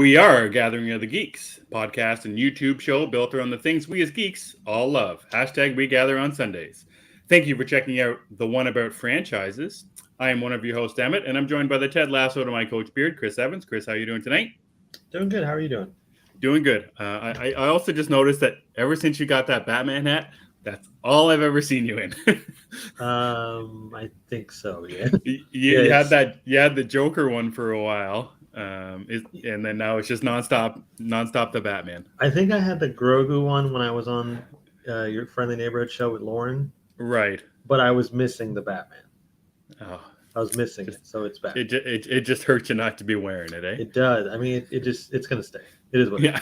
We are Gathering of the Geeks, podcast and YouTube show built around the things we as geeks all love. Hashtag we gather on Sundays. Thank you for checking out the One About franchises. I am one of your hosts, Emmet, and I'm joined by the Ted Lasso to my coach beard, Chris Evans. Chris, how are you doing tonight? Doing good. How are you doing? Doing good. I also just noticed that ever since you got that Batman hat, that's all I've ever seen you in. I think so. Yeah. You had the Joker one for a while. And then now it's just nonstop the Batman. I think I had the Grogu one when I was on your Friendly Neighborhood show with Lauren. Right. But I was missing the Batman. Oh, I was missing it, so it's back. It just hurts you not to be wearing it, eh? It does. I mean, it's gonna stay. It is what. Yeah.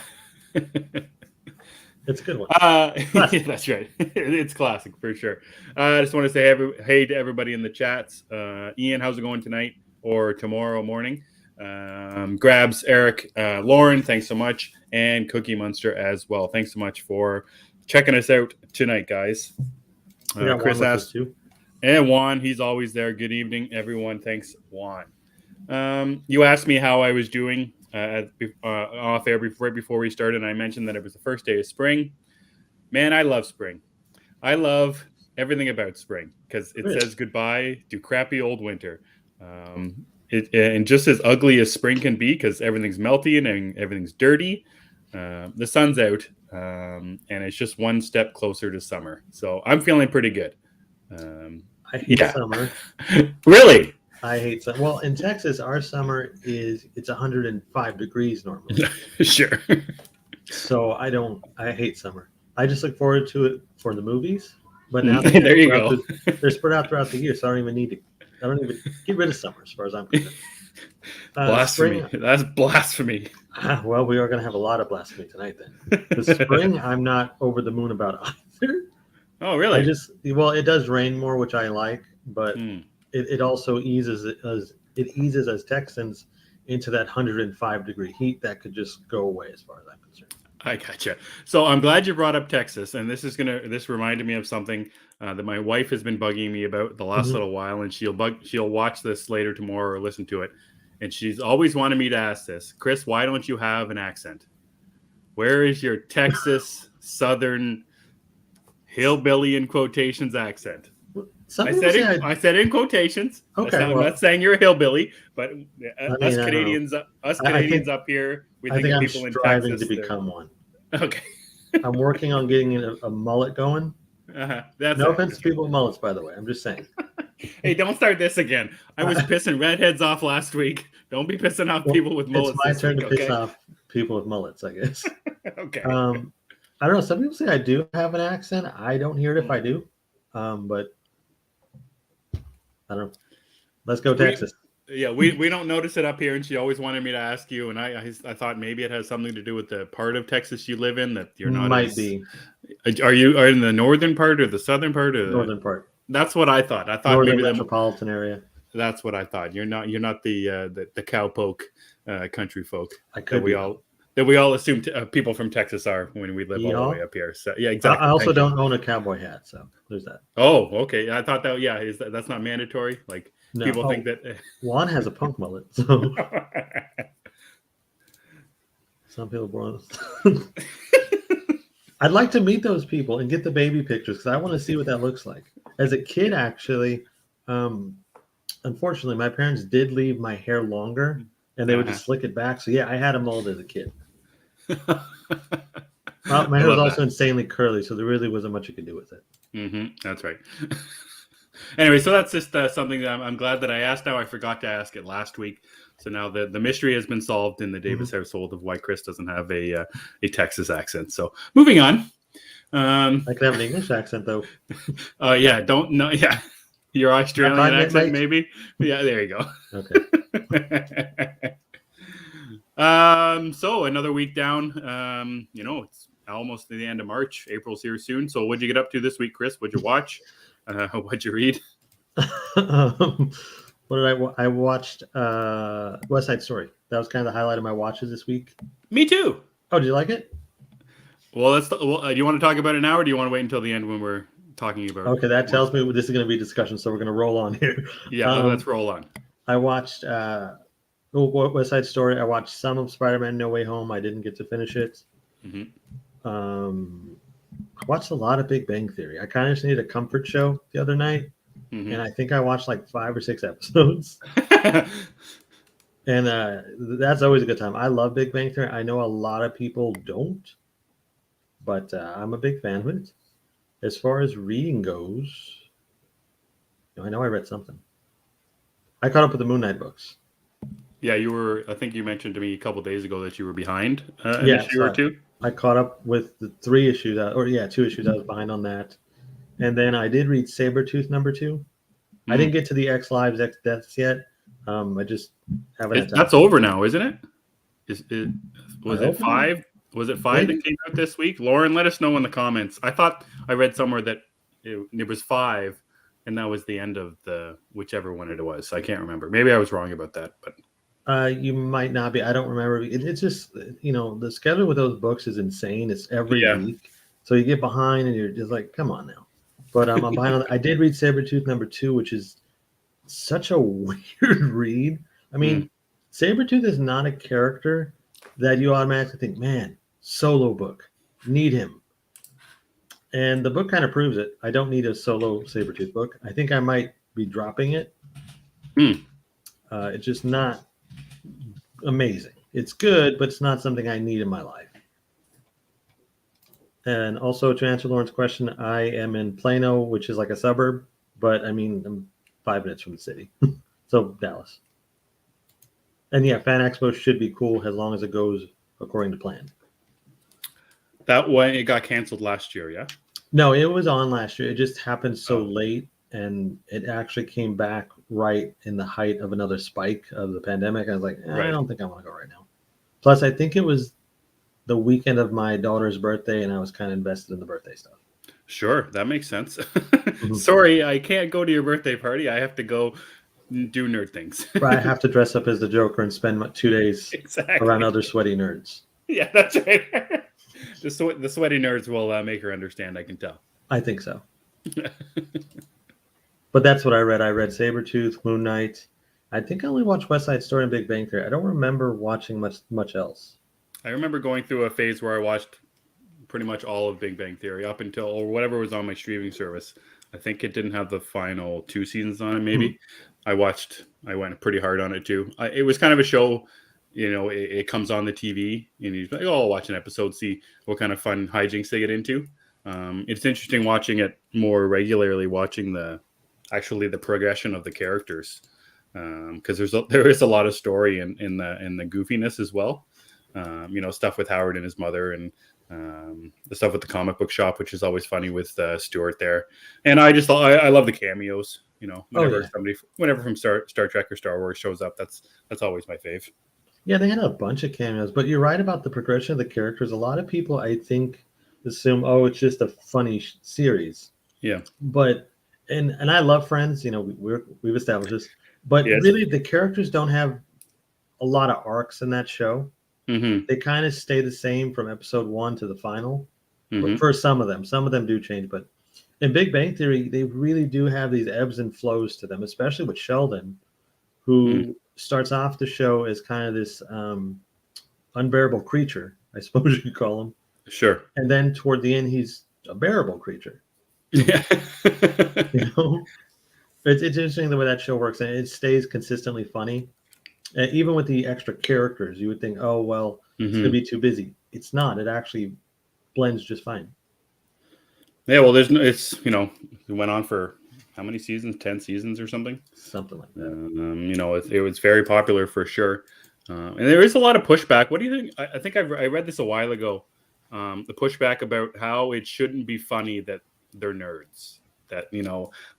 It's a good one. Yeah, that's right. It's classic for sure. I just want to say hey to everybody in the chats. Ian, how's it going tonight or tomorrow morning? Grabs, Eric, Lauren, thanks so much, and Cookie Monster as well. Thanks so much for checking us out tonight, guys. Chris asked, and Juan, he's always there. Good evening, everyone. Thanks, Juan. You asked me how I was doing off air right before we started, and I mentioned that it was the first day of spring. Man, I love spring. I love everything about spring because it says goodbye to crappy old winter. And just as ugly as spring can be because everything's melty and everything's dirty, the sun's out, and it's just one step closer to summer. So I'm feeling pretty good. I hate summer. Really? I hate summer. Well, in Texas, our summer it's 105 degrees normally. Sure. So I hate summer. I just look forward to it for the movies. But now there you go. They're spread out throughout the year, so I don't even get rid of summer as far as I'm concerned. Blasphemy. That's blasphemy. Well, we are going to have a lot of blasphemy tonight then. The spring, I'm not over the moon about either. Oh, really? It does rain more, which I like, but it also eases us Texans into that 105 degree heat that could just go away as far as I'm concerned. I gotcha. So I'm glad you brought up Texas, and this reminded me of something that my wife has been bugging me about the last little while, and she'll watch this later tomorrow or listen to it, and she's always wanted me to ask this, Chris, why don't you have an accent? Where is your Texas Southern hillbilly in quotations accent? I said in quotations. Okay, I'm not saying you're a hillbilly, but us Canadians up here, we think of people in Texas. I'm striving to become one. Okay. I'm working on getting a mullet going. No offense to people with mullets, by the way. I'm just saying. Hey, don't start this again. I was pissing redheads off last week. Don't be pissing off people with mullets. It's my turn to piss off people with mullets, I guess. Okay. I don't know. Some people say I do have an accent. I don't hear it if I do. But I don't know. Let's go Texas. We don't notice it up here, and she always wanted me to ask you, and I thought maybe it has something to do with the part of Texas you live in that you're not. Might be. Are you in the northern part or the southern part? Or northern part. That's what I thought. I thought northern maybe metropolitan area. That's what I thought. You're not the cowpoke country folk that we all assume people from Texas are when we live all the way up here. So yeah, exactly. I also don't own a cowboy hat, so there's that. Oh, okay. I thought that. Yeah, that's not mandatory. Like no. People think that Juan has a punk mullet, so some people born. I'd like to meet those people and get the baby pictures because I want to see what that looks like. As a kid, actually, unfortunately, my parents did leave my hair longer, and they would just slick it back. So yeah, I had a mullet as a kid. Well, my hair was also insanely curly, so there really wasn't much you could do with it. That's right. Anyway, so that's just something that I'm glad that I asked now. I forgot to ask it last week. So now the mystery has been solved in the Davis household of why Chris doesn't have a Texas accent. So moving on. I could have an English accent, though. Yeah, don't know. Yeah. Your Australian accent, maybe? Yeah, there you go. Okay. So another week down. It's almost the end of March. April's here soon. So what'd you get up to this week, Chris? What'd you watch? What'd you read? What did I watched West Side Story. That was kind of the highlight of my watches this week. Me too. Oh, did you like it? Well, do you want to talk about it now, or do you want to wait until the end when we're talking about it? Okay, that tells me this is going to be a discussion, so we're going to roll on here. Yeah, let's roll on. I watched West Side Story. I watched some of Spider-Man No Way Home. I didn't get to finish it. I watched a lot of Big Bang Theory. I kind of just needed a comfort show the other night, and I think I watched like 5 or 6 episodes. And that's always a good time. I love Big Bang Theory. I know a lot of people don't, but I'm a big fan of it. As far as reading goes, I know I read something. I caught up with the Moon Knight books. Yeah, you were. I think you mentioned to me a couple days ago that you were behind an Yeah, issue or two. I caught up with the 3 issues, 2 issues I was behind on that. And then I did read Sabretooth #2. I didn't get to the X Lives, X Deaths yet. I just haven't had time. That's over now, isn't it? Was it 5? Was it 5 that came out this week? Lauren, let us know in the comments. I thought I read somewhere that it was 5, and that was the end of the whichever one it was. I can't remember. Maybe I was wrong about that, but you might not be. I don't remember. It's just the schedule with those books is insane. It's every week, so you get behind, and you're just like, come on now. But I'm behind on. I did read Sabretooth #2, which is such a weird read. I mean, Sabretooth is not a character that you automatically think, man, solo book, need him. And the book kind of proves it. I don't need a solo Sabretooth book. I think I might be dropping it. It's just not amazing. It's good, but it's not something I need in my life. And also, to answer Lauren's question, I am in Plano, which is like a suburb, but I mean, I'm 5 minutes from the city. So Dallas. And yeah, Fan Expo should be cool as long as it goes according to plan. That one, it got canceled last year, yeah? No, it was on last year. It just happened so late, and it actually came back right in the height of another spike of the pandemic. I was like, I don't think I want to go right now. Plus, I think it was the weekend of my daughter's birthday, and I was kind of invested in the birthday stuff. Sure, that makes sense. Sorry, I can't go to your birthday party. I have to go do nerd things. I have to dress up as the Joker and spend 2 days around other sweaty nerds. Yeah, that's right. The sweaty nerds will make her understand, I can tell. I think so. But that's what I read. I read Sabretooth, Moon Knight. I think I only watched West Side Story and Big Bang Theory. I don't remember watching much else. I remember going through a phase where I watched pretty much all of Big Bang Theory up until or whatever was on my streaming service. I think it didn't have the final 2 seasons on it, maybe. I went pretty hard on it too. It was kind of a show, it comes on the TV and you're like, I'll watch an episode, see what kind of fun hijinks they get into. It's interesting watching it more regularly, watching the progression of the characters. Because there is a lot of story in the goofiness as well. Stuff with Howard and his mother and the stuff with the comic book shop, which is always funny with Stuart there. And I love the cameos. Whenever from Star Trek or Star Wars shows up, that's always my fave. Yeah, they had a bunch of cameos, but you're right about the progression of the characters. A lot of people, I think, assume, it's just a funny series. Yeah, but and I love Friends. We've established this, but really the characters don't have a lot of arcs in that show. They kind of stay the same from episode 1 to the final. For some of them do change, but in Big Bang Theory, they really do have these ebbs and flows to them, especially with Sheldon, who starts off the show as kind of this unbearable creature, I suppose you could call him. Sure. And then toward the end, he's a bearable creature. Yeah. It's interesting the way that show works, and it stays consistently funny. Even with the extra characters, you would think, it's going to be too busy. It's not. It actually blends just fine. Yeah, well, it went on for how many seasons? 10 seasons or something? Something like that. It was very popular for sure. And there is a lot of pushback. What do you think? I think I read this a while ago. The pushback about how it shouldn't be funny that they're nerds. That,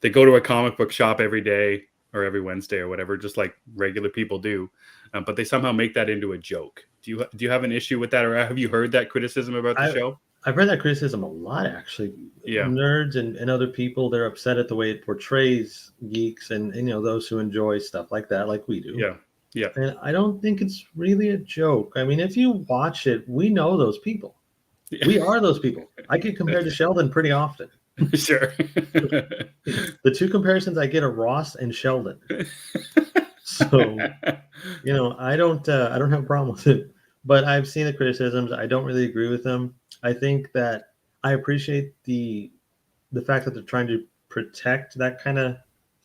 they go to a comic book shop every day or every Wednesday or whatever, just like regular people do. But they somehow make that into a joke. Do you have an issue with that? Or have you heard that criticism about the show? I've heard that criticism a lot, actually. Yeah. Nerds and other people, they're upset at the way it portrays geeks and those who enjoy stuff like that, like we do. Yeah. Yeah. And I don't think it's really a joke. I mean, if you watch it, we know those people. Yeah. We are those people. I get compared to Sheldon pretty often. Sure. The 2 comparisons I get are Ross and Sheldon. So, I don't have a problem with it, but I've seen the criticisms. I don't really agree with them. I think that I appreciate the fact that they're trying to protect that kind of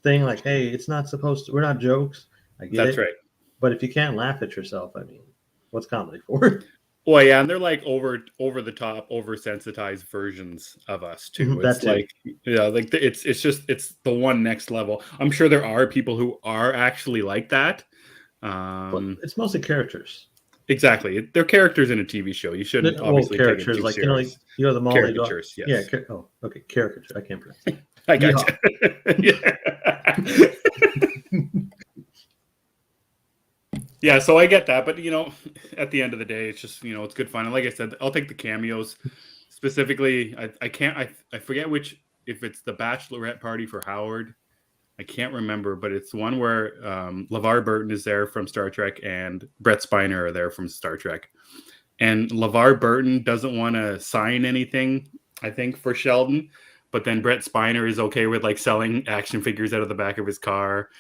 thing. Like, hey, it's not supposed to. We're not jokes. I get That's it. right. But if you can't laugh at yourself, I mean, what's comedy for? Well, yeah, and they're like over the top, oversensitized versions of us too. That It's too. like, like it's just it's the one next level. I'm sure there are people who are actually like that. But it's mostly characters. Exactly, they're characters in a TV show. You shouldn't obviously take it Characters too like serious. you go to the mall. They go, Caricatures, yeah. yes. Oh, okay, caricature. I can't pronounce it. I got you. Yeah, so I get that, but at the end of the day, it's just it's good fun. And like I said, I'll take the cameos. Specifically, I forget if it's the bachelorette party for Howard. I can't remember, but it's one where LeVar Burton is there from Star Trek and Brett Spiner are there from Star Trek. And LeVar Burton doesn't want to sign anything, I think, for Sheldon. But then Brett Spiner is okay with like selling action figures out of the back of his car.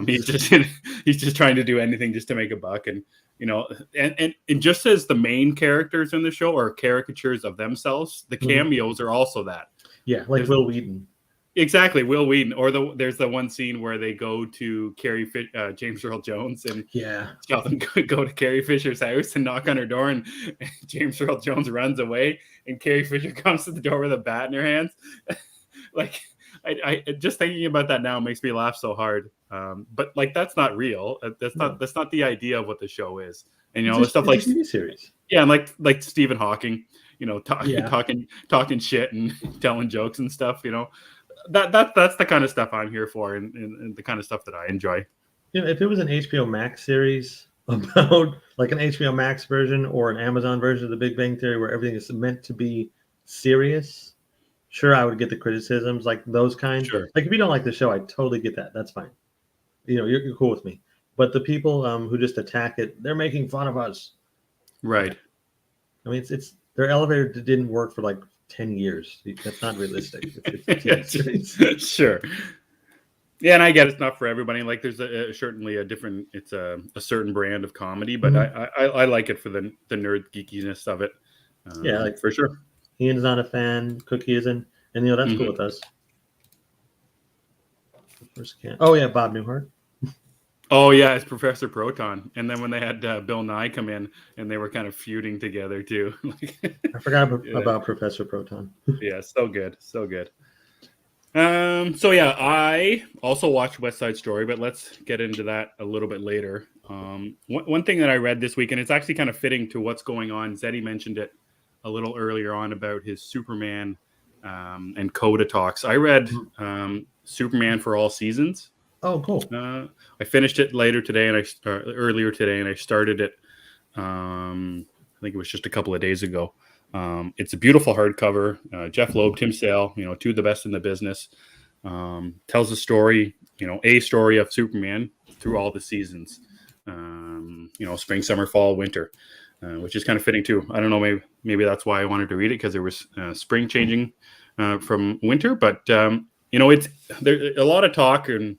He's just trying to do anything just to make a buck. And and just as the main characters in the show are caricatures of themselves, the cameos are also that. Yeah, like Will Wheaton. Exactly, Will Wheaton. Or there's the one scene where they go to James Earl Jones and Sheldon go to Carrie Fisher's house and knock on her door, and James Earl Jones runs away, and Carrie Fisher comes to the door with a bat in her hands. Like, I just thinking about that now makes me laugh so hard. But like that's not real. That's not the idea of what the show is. And the stuff like TV series. Yeah, and like Stephen Hawking, talking shit and telling jokes and stuff. That's the kind of stuff I'm here for, and the kind of stuff that I enjoy. If it was an HBO Max series about like an HBO Max version or an Amazon version of The Big Bang Theory where everything is meant to be serious, sure, I would get the criticisms, like those kinds. Sure. Like if you don't like the show, I totally get that. That's fine. You're cool with me. But the people who just attack it, they're making fun of us. Right. I mean, it's their elevator didn't work for like 10 years. That's not realistic. It's Sure. Yeah, and I get it's not for everybody. Like there's certainly a different, it's a certain brand of comedy, but I like it for the nerd geekiness of it. Yeah, like for sure. Ian's not a fan, Cookie isn't, and that's cool with us. Oh yeah, Bob Newhart. Oh yeah, it's Professor Proton. And then when they had Bill Nye come in, and they were kind of feuding together too. I forgot about Professor Proton. Yeah, so good, so good. So yeah, I also watched West Side Story, but let's get into that a little bit later. One thing that I read this week, and it's actually kind of fitting to what's going on. Zeddy mentioned it a little earlier on about his Superman and Coda talks. I read Superman for All Seasons. Oh, cool. I finished it earlier today, and I started it. I think it was just a couple of days ago. It's a beautiful hardcover. Jeff Loeb, Tim Sale, two of the best in the business. Tells a story, a story of Superman through all the seasons. Spring, summer, fall, winter, which is kind of fitting too. I don't know, maybe that's why I wanted to read it, because there was spring changing from winter. But it's there's a lot of talk and.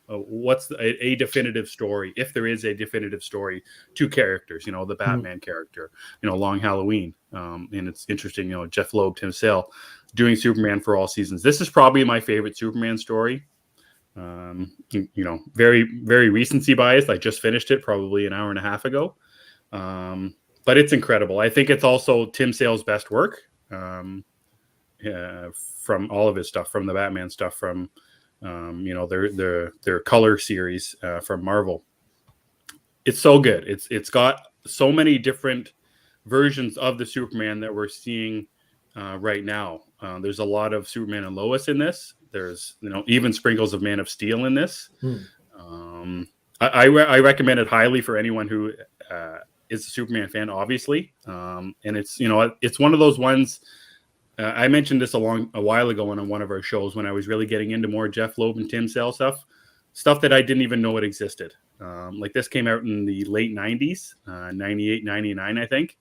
What's a definitive story, if there is a definitive story, to characters, the Batman character, Long Halloween. And it's interesting, Jeff Loeb, Tim Sale doing Superman for All Seasons. This is probably my favorite Superman story. Very, very recency bias. I just finished it probably an hour and a half ago. But it's incredible. I think it's also Tim Sale's best work from all of his stuff, from the Batman stuff, from their color series from Marvel. It's so good. It's got so many different versions of the Superman that we're seeing right now. There's a lot of Superman and Lois in this. There's even sprinkles of Man of Steel in this. I recommend it highly for anyone who is a Superman fan, obviously. And it's one of those ones. I mentioned this a while ago on one of our shows when I was really getting into more Jeff Loeb and Tim Sale stuff that I didn't even know it existed. Like this came out in the late 90s, 98, 99, I think.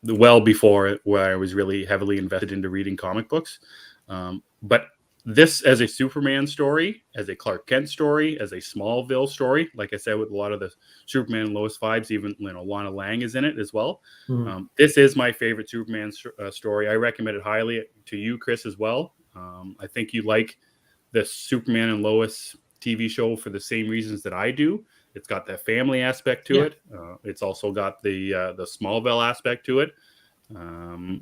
Well before where I was really heavily invested into reading comic books. But this as a Superman story, as a Clark Kent story, as a Smallville story, like I said, with a lot of the Superman and Lois vibes, even Lana Lang is in it as well. Mhm. This is my favorite Superman story. I recommend it highly to you, Chris, as well. I think you like the Superman and Lois TV show for the same reasons that I do. It's got that family aspect to it. It's also got the Smallville aspect to it.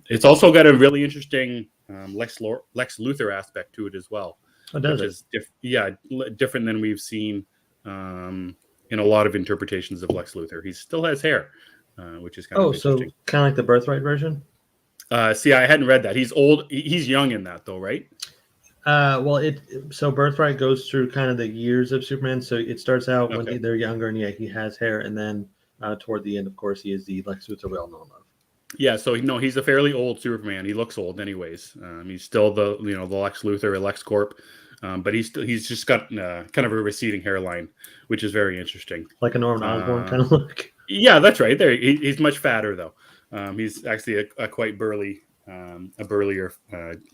It's also got a really interesting Lex Luthor aspect to it as well, does which is different than we've seen in a lot of interpretations of Lex Luthor. He still has hair, which is kind of interesting. So kind of like the Birthright version. See, I hadn't read that. He's old. He's young in that, though, right? So Birthright goes through kind of the years of Superman. So it starts out when they're younger, and he has hair, and then toward the end, of course, he is the Lex Luthor we all know and love. Yeah, so he's a fairly old Superman. He looks old, anyways. He's still the Lex Luthor or LexCorp, but he's just got kind of a receding hairline, which is very interesting, like a Norman Osborn kind of look. Yeah, that's right. There, he's much fatter though. He's actually a quite burly, a burlier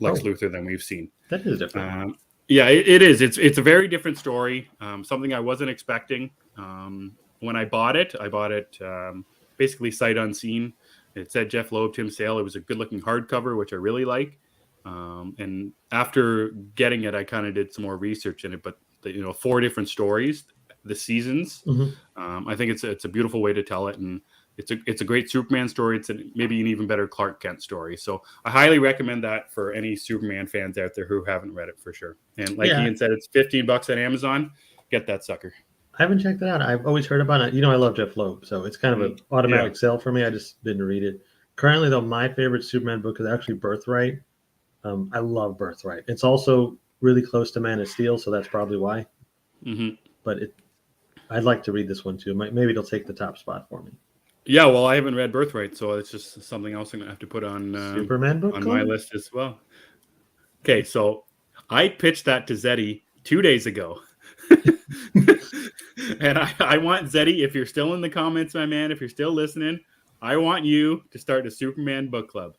Lex Luthor than we've seen. That is different. Yeah, it is. It's a very different story. Something I wasn't expecting. When I bought it basically sight unseen. It said Jeff Loeb, Tim Sale. It was a good-looking hardcover, which I really like. And after getting it, I kind of did some more research in it. But 4 different stories, the seasons. Mm-hmm. I think it's a beautiful way to tell it, and it's a great Superman story. It's maybe an even better Clark Kent story. So I highly recommend that for any Superman fans out there who haven't read it for sure. And like Ian said, it's $15 on Amazon. Get that sucker. I haven't checked that out. I've always heard about it. I love Jeff Loeb, so it's kind of an automatic sell for me. I just didn't read it. Currently, though, my favorite Superman book is actually Birthright. I love Birthright. It's also really close to Man of Steel, so that's probably why. Mm-hmm. But I'd like to read this one too. Maybe it'll take the top spot for me. Yeah, well, I haven't read Birthright, so it's just something else I'm gonna have to put on Superman book on my list as well. Okay, so I pitched that to Zeddy 2 days ago. And I want Zeddy, if you're still in the comments, my man, if you're still listening, I want you to start a Superman book club.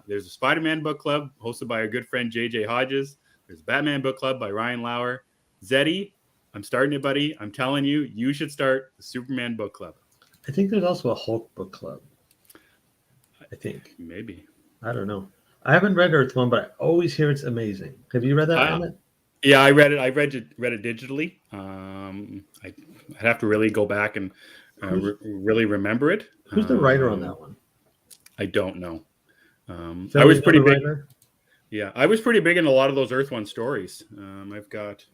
There's a Spider-Man book club hosted by our good friend JJ Hodges. There's a Batman book club by Ryan Lauer. Zeddy, I'm starting it, buddy. I'm telling you, you should start the Superman book club. I think there's also a Hulk book club. I think. Maybe. I don't know. I haven't read Earth One, but I always hear it's amazing. Have you read that, Emmet? Yeah, I read it. I read it digitally. I'd have to really go back and really remember it. Who's the writer on that one? I don't know. I was pretty big. Writer? Yeah, I was pretty big in a lot of those Earth One stories. I've got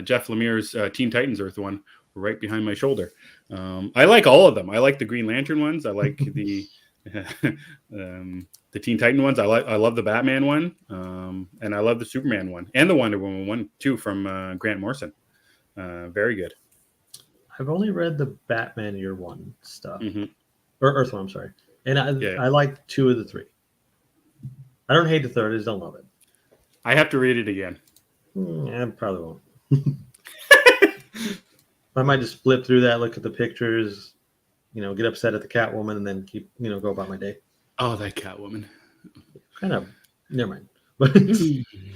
Jeff Lemire's Teen Titans Earth One right behind my shoulder. I like all of them. I like the Green Lantern ones. I like the Teen Titan ones. I love the Batman one, and I love the Superman one and the Wonder Woman one too from Grant Morrison. Very good. I've only read the Batman Year One stuff, or Earth One. I'm sorry, and I like 2 of the 3. I don't hate the third. I just don't love it. I have to read it again. I probably won't. I might just flip through that, look at the pictures, get upset at the Catwoman, and then keep, go about my day. Oh, that Catwoman. Kind of. Never mind.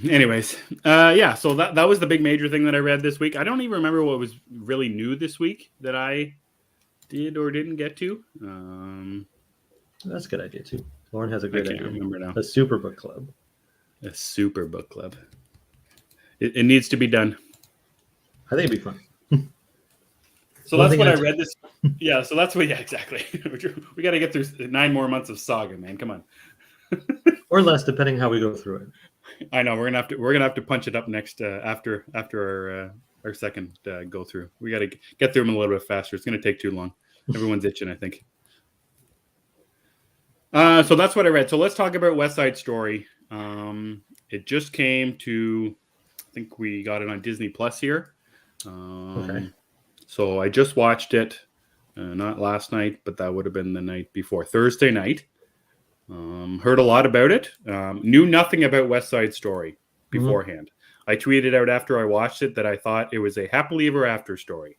Anyways, yeah. So that was the big major thing that I read this week. I don't even remember what was really new this week that I did or didn't get to. That's a good idea too. Lauren has a great idea. I can't remember now. A super book club. A super book club. It needs to be done. I think it'd be fun. So that's what I read this. Yeah. So that's what. Yeah. Exactly. We got to get through 9 more months of Saga, man. Come on. Or less, depending how we go through it. I know we're gonna have to punch it up next after our second go through. We got to get through them a little bit faster. It's gonna take too long. Everyone's itching, I think. So that's what I read. So let's talk about West Side Story. It just came to, I think we got it on Disney Plus here. Okay. So I just watched it, not last night, but that would have been the night before, Thursday night. Heard a lot about it. Knew nothing about West Side Story beforehand. I tweeted out after I watched it that I thought it was a happily ever after story.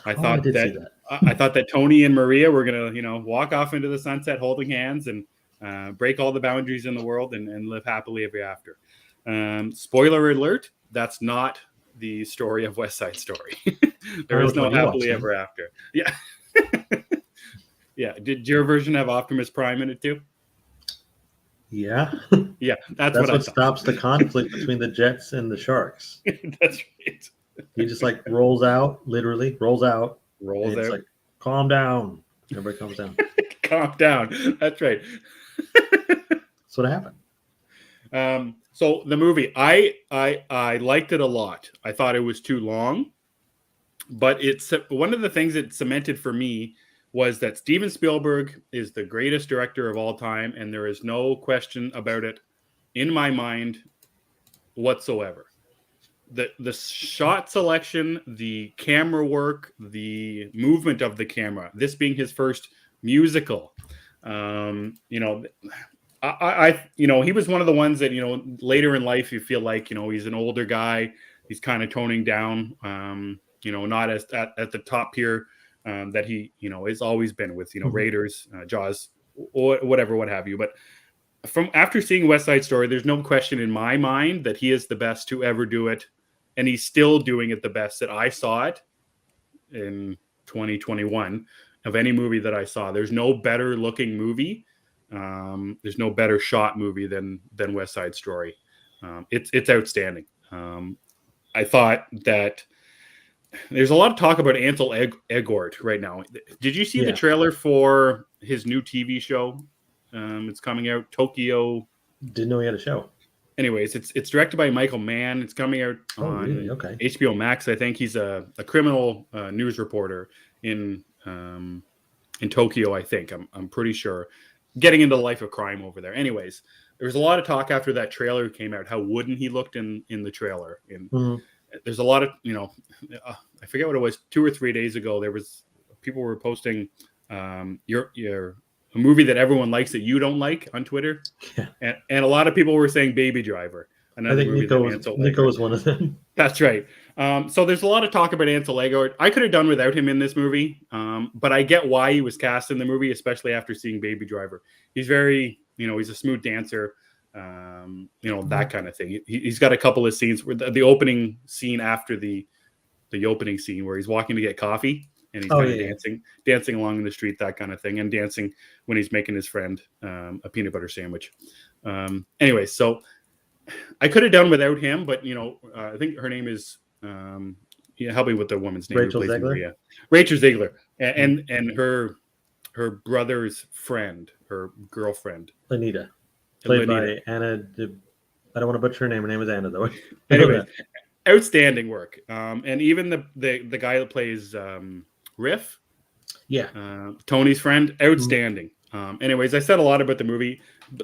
I thought that Tony and Maria were gonna, walk off into the sunset holding hands and break all the boundaries in the world and live happily ever after. Spoiler alert, that's not the story of West Side Story. There is no happily ever after. Yeah. Yeah. Did your version have Optimus Prime in it too? Yeah. Yeah, that's what I thought. Stops the conflict between the Jets and the Sharks. That's right. He just like rolls out, literally rolls out. Rolls it's out. like, calm down. Everybody calms down. Calm down. That's right. That's what happened. So the movie, I liked it a lot. I thought it was too long, but it's one of the things it cemented for me was that Steven Spielberg is the greatest director of all time, and there is no question about it in my mind whatsoever. The shot selection, the camera work, the movement of the camera, this being his first musical, he was one of the ones that, later in life you feel like, he's an older guy, he's kind of toning down, not as at the top tier that he, has always been with, Raiders, Jaws, or whatever, what have you. But from after seeing West Side Story, there's no question in my mind that he is the best to ever do it. And he's still doing it the best that I saw it in 2021 of any movie that I saw. There's no better looking movie. There's no better shot movie than West Side Story. It's outstanding. I thought that there's a lot of talk about Ansel Elgort right now. Did you see the trailer for his new TV show? It's coming out, Tokyo. Didn't know he had a show. Anyways, it's directed by Michael Mann. It's coming out on HBO Max. I think he's a criminal news reporter in Tokyo. I think I'm pretty sure, getting into the life of crime over there. Anyways, there was a lot of talk after that trailer came out how wooden he looked in the trailer. And there's a lot of I forget what it was, 2 or 3 days ago. There was people were posting your a movie that everyone likes that you don't like on Twitter. Yeah. And a lot of people were saying Baby Driver. I think Nico was one of them. That's right. So there's a lot of talk about Ansel Elgort. I could have done without him in this movie, but I get why he was cast in the movie, especially after seeing Baby Driver. He's very, he's a smooth dancer, that kind of thing. He's got a couple of scenes where the opening scene after the opening scene where he's walking to get coffee. And he's kind of dancing along in the street, that kind of thing, and dancing when he's making his friend a peanut butter sandwich. Anyway, so I could have done without him, but I think her name is help me with the woman's name. Rachel Zegler. Maria. Rachel Zegler, and her brother's friend, her girlfriend, Anita, played by Anna. I don't want to butcher her name. Her name is Anna, though. Anyway, outstanding work, and even the guy that plays Riff, Tony's friend, outstanding. Anyways, I said a lot about the movie.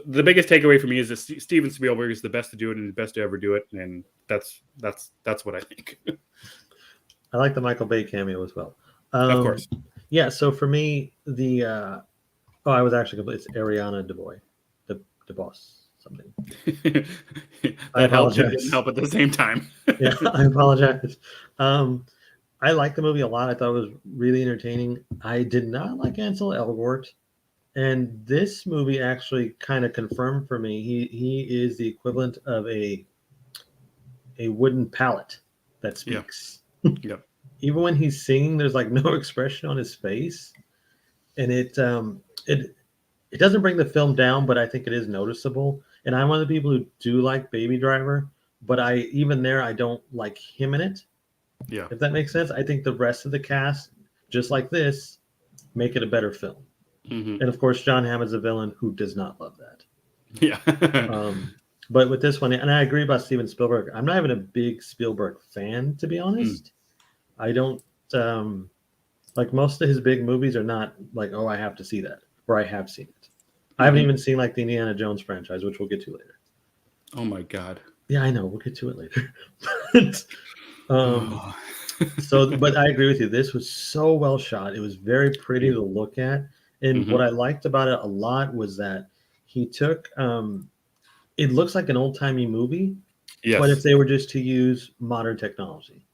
The biggest takeaway for me is that Steven Spielberg is the best to do it and the best to ever do it, and that's what I think. I like the Michael Bay cameo as well. Of course. Yeah. So for me, I was actually it's Ariana DeBoy, the boss. Something. That helped and didn't help at the same time. Yeah, I apologize. I liked the movie a lot. I thought it was really entertaining. I did not like Ansel Elgort, and this movie actually kind of confirmed for me he is the equivalent of a wooden pallet that speaks. Yep. Even when he's singing, there's like no expression on his face, and it doesn't bring the film down, but I think it is noticeable. And I'm one of the people who do like Baby Driver, but I don't like him in it. Yeah. If that makes sense. I think the rest of the cast, just like this, make it a better film. Mm-hmm. And of course, John Hammond's a villain who does not love that. Yeah. But with this one, and I agree about Steven Spielberg. I'm not even a big Spielberg fan, to be honest. I don't like most of his big movies are not like, oh, I have to see that, or I have seen it. I haven't even seen like the Indiana Jones franchise, which we'll get to later. Oh my God. Yeah, I know. We'll get to it later. But I agree with you. This was so well shot. It was very pretty to look at. And what I liked about it a lot was that he took, it looks like an old timey movie, but if they were just to use modern technology,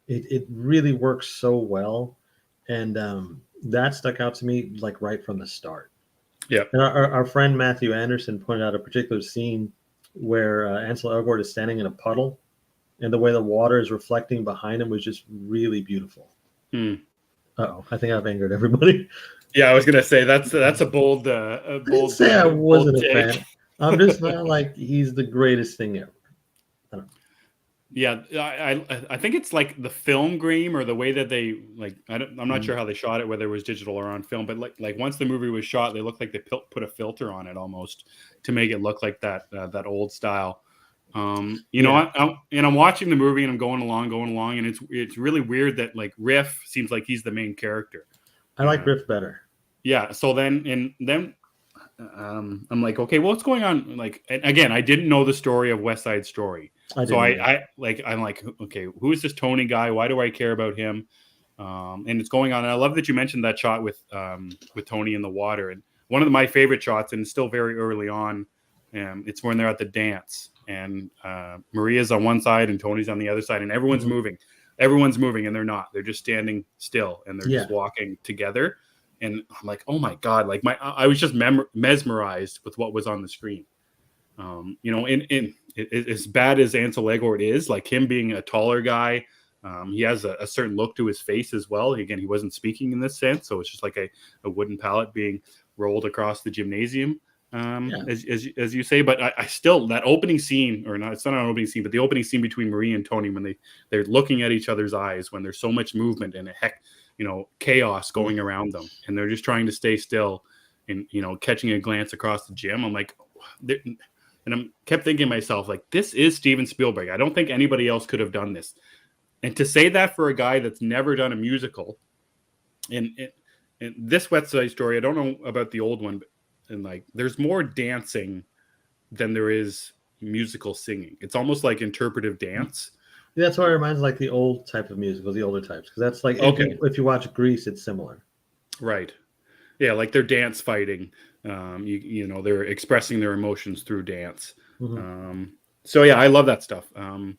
it really works so well. And that stuck out to me like right from the start. Yeah. And our friend Matthew Anderson pointed out a particular scene where Ansel Elgort is standing in a puddle, and the way the water is reflecting behind him was just really beautiful. Uh-oh, I think I've angered everybody. Yeah, I was gonna say that's a bold, I didn't say I wasn't a fan. I'm just not like he's the greatest thing ever. I don't know. Yeah, I think it's like the film Green or the way that they like. I'm not sure how they shot it, whether it was digital or on film, but like once the movie was shot, they looked like they put a filter on it almost to make it look like that old style. You know, I'm watching the movie and I'm going along, and it's really weird that like Riff seems like he's the main character. I like Riff better. Yeah. So then I'm like, okay, well, what's going on? Like, and again, I didn't know the story of West Side Story. I'm like, okay, who is this Tony guy? Why do I care about him? And it's going on. And I love that you mentioned that shot with Tony in the water. And one of my favorite shots, and still very early on, it's when they're at the dance, and Maria's on one side and Tony's on the other side, and everyone's moving. Everyone's moving, and they're not. They're just standing still, and they're just walking together. And I'm like, oh my God, like I was just mesmerized with what was on the screen. You know, in as bad as Ansel Elgort is, like him being a taller guy, he has a certain look to his face as well. Again, he wasn't speaking in this sense, so it's just like a wooden pallet being rolled across the gymnasium, as you say. But I still, that opening scene, or not, it's not an opening scene, but the opening scene between Marie and Tony when they're looking at each other's eyes, when there's so much movement and chaos going around them, and they're just trying to stay still, and catching a glance across the gym. I'm like, and I kept thinking to myself, like, this is Steven Spielberg. I don't think anybody else could have done this. And to say that for a guy that's never done a musical, and this West Side Story, I don't know about the old one, and like, there's more dancing than there is musical singing. It's almost like interpretive dance. That's why it reminds like the old type of musicals, the older types, because that's like if you watch Grease, it's similar. Right. Yeah, like they're dance fighting. They're expressing their emotions through dance. So yeah, I love that stuff. I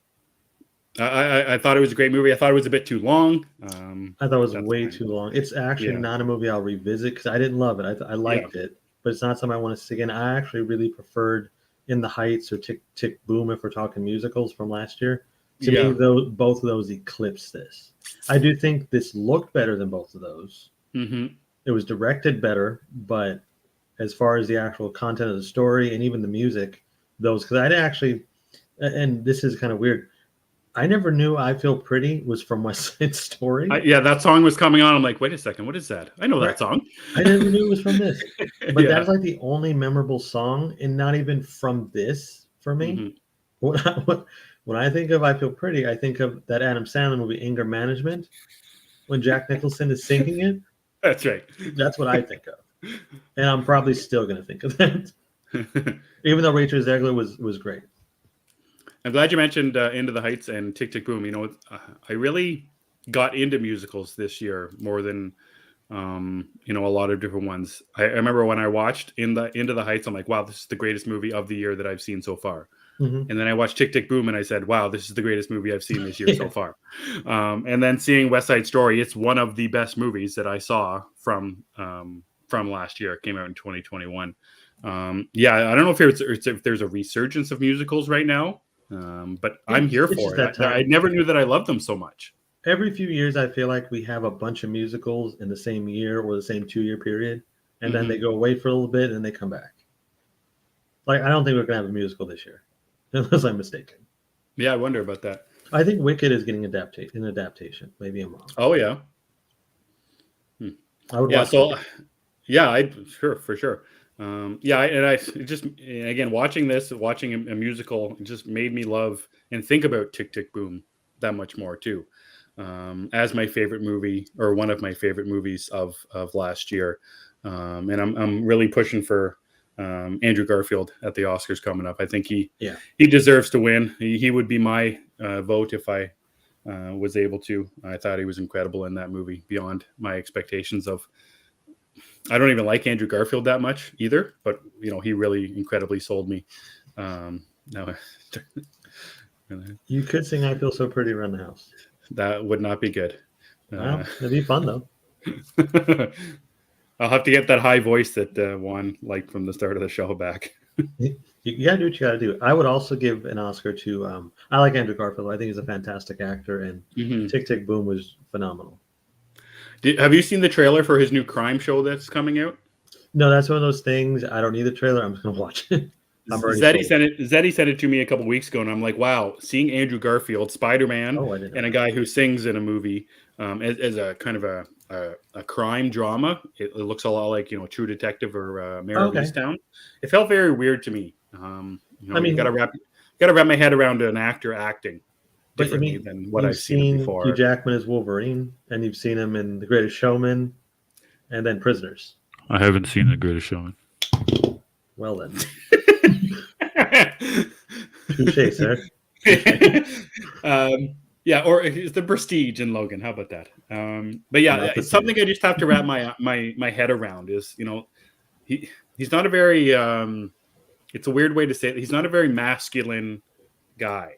thought it was a great movie. I thought it was a bit too long. I thought it was way too long. It's actually not a movie I'll revisit because I didn't love it. I liked it, but it's not something I want to see again. I actually really preferred In the Heights or Tick Tick Boom if we're talking musicals from last year. To me, both of those eclipsed this. I do think this looked better than both of those. It was directed better, but as far as the actual content of the story and even the music, because I'd actually, and this is kind of weird, I never knew I Feel Pretty was from West Side Story. That song was coming on. I'm like, wait a second, what is that? I know that song. I never knew it was from this. But that's like the only memorable song, and not even from this for me. When I think of I Feel Pretty, I think of that Adam Sandler movie, Anger Management, when Jack Nicholson is singing it. That's right. That's what I think of. And I'm probably still going to think of that. Even though Rachel Zegler was great. I'm glad you mentioned Into the Heights and Tick Tick Boom. I really got into musicals this year more than a lot of different ones. I remember when I watched Into the Heights, I'm like, wow, this is the greatest movie of the year that I've seen so far. And then I watched Tick Tick Boom and I said, wow, this is the greatest movie I've seen this year so far. And then seeing West Side Story, it's one of the best movies that I saw from last year. It came out in 2021. I don't know if there's a resurgence of musicals right now, but I'm here for it. I never knew that I loved them so much. Every few years, I feel like we have a bunch of musicals in the same year or the same 2-year period, and then they go away for a little bit and they come back. Like, I don't think we're going to have a musical this year, unless I'm mistaken. Yeah, I wonder about that. I think Wicked is getting an adaptation. Maybe I'm wrong. Oh, yeah. I would watch Wicked. For sure. Again, watching a musical just made me love and think about Tick Tick Boom that much more too, as my favorite movie or one of my favorite movies of last year. And I'm really pushing for Andrew Garfield at the Oscars coming up. I think he deserves to win. He would be my vote if I was able to. I thought he was incredible in that movie, beyond my expectations of. I don't even like Andrew Garfield that much either, but he really incredibly sold me. You could sing "I Feel So Pretty" around the house. That would not be good. Well, it'd be fun though. I'll have to get that high voice that Juan liked from the start of the show back. You You gotta do what you gotta do. I would also give an Oscar to. I like Andrew Garfield. I think he's a fantastic actor, and Tick Tick Boom was phenomenal. Have you seen the trailer for his new crime show that's coming out? No, that's one of those things. I don't need the trailer. I'm just gonna watch it. Zeddy sent it to me a couple weeks ago, and I'm like, wow, seeing Andrew Garfield, Spider-Man, and a guy who sings in a movie as a kind of a crime drama. It looks a lot like True Detective or Mayor of Easttown. It felt very weird to me. You gotta wrap my head around an actor acting differently than what I've seen before. Hugh Jackman as Wolverine, and you've seen him in The Greatest Showman, and then Prisoners. I haven't seen The Greatest Showman. Well then. Touché, sir. Yeah, or it's The Prestige in Logan. How about that? But yeah, it's something I just have to wrap my head around is, he's not a very it's a weird way to say it. He's not a very masculine guy.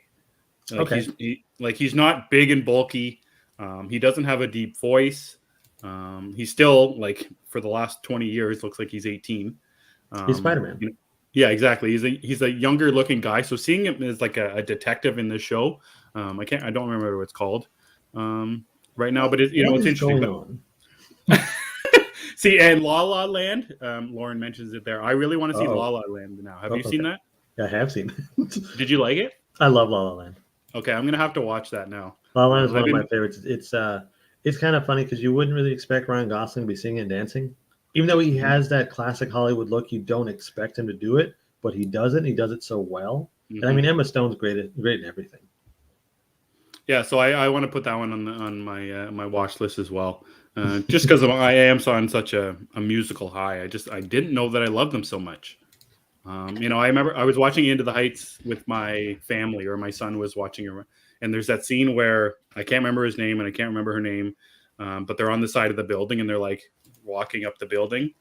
He's not big and bulky. He doesn't have a deep voice. He's still, like, for the last 20 years, looks like he's 18. He's Spider-Man. Yeah, exactly. He's a younger looking guy. So seeing him as like a detective in this show, I don't remember what it's called right now, but it's interesting. See, and La La Land, Lauren mentions it there. I really want to see La La Land now. Have you seen that? I have seen it. Did you like it? I love La La Land. Okay, I'm gonna have to watch that now. La La Land is one of my favorites. It's kind of funny because you wouldn't really expect Ryan Gosling to be singing and dancing. Even though he has that classic Hollywood look, you don't expect him to do it, but he does it. And he does it so well. And I mean, Emma Stone's great in everything. Yeah, so I want to put that one on my watch list as well, just because I am on such a musical high. I didn't know that I loved them so much. I remember I was watching Into the Heights with my family, or my son was watching it, and there's that scene where I can't remember his name and I can't remember her name, but they're on the side of the building and they're like walking up the building,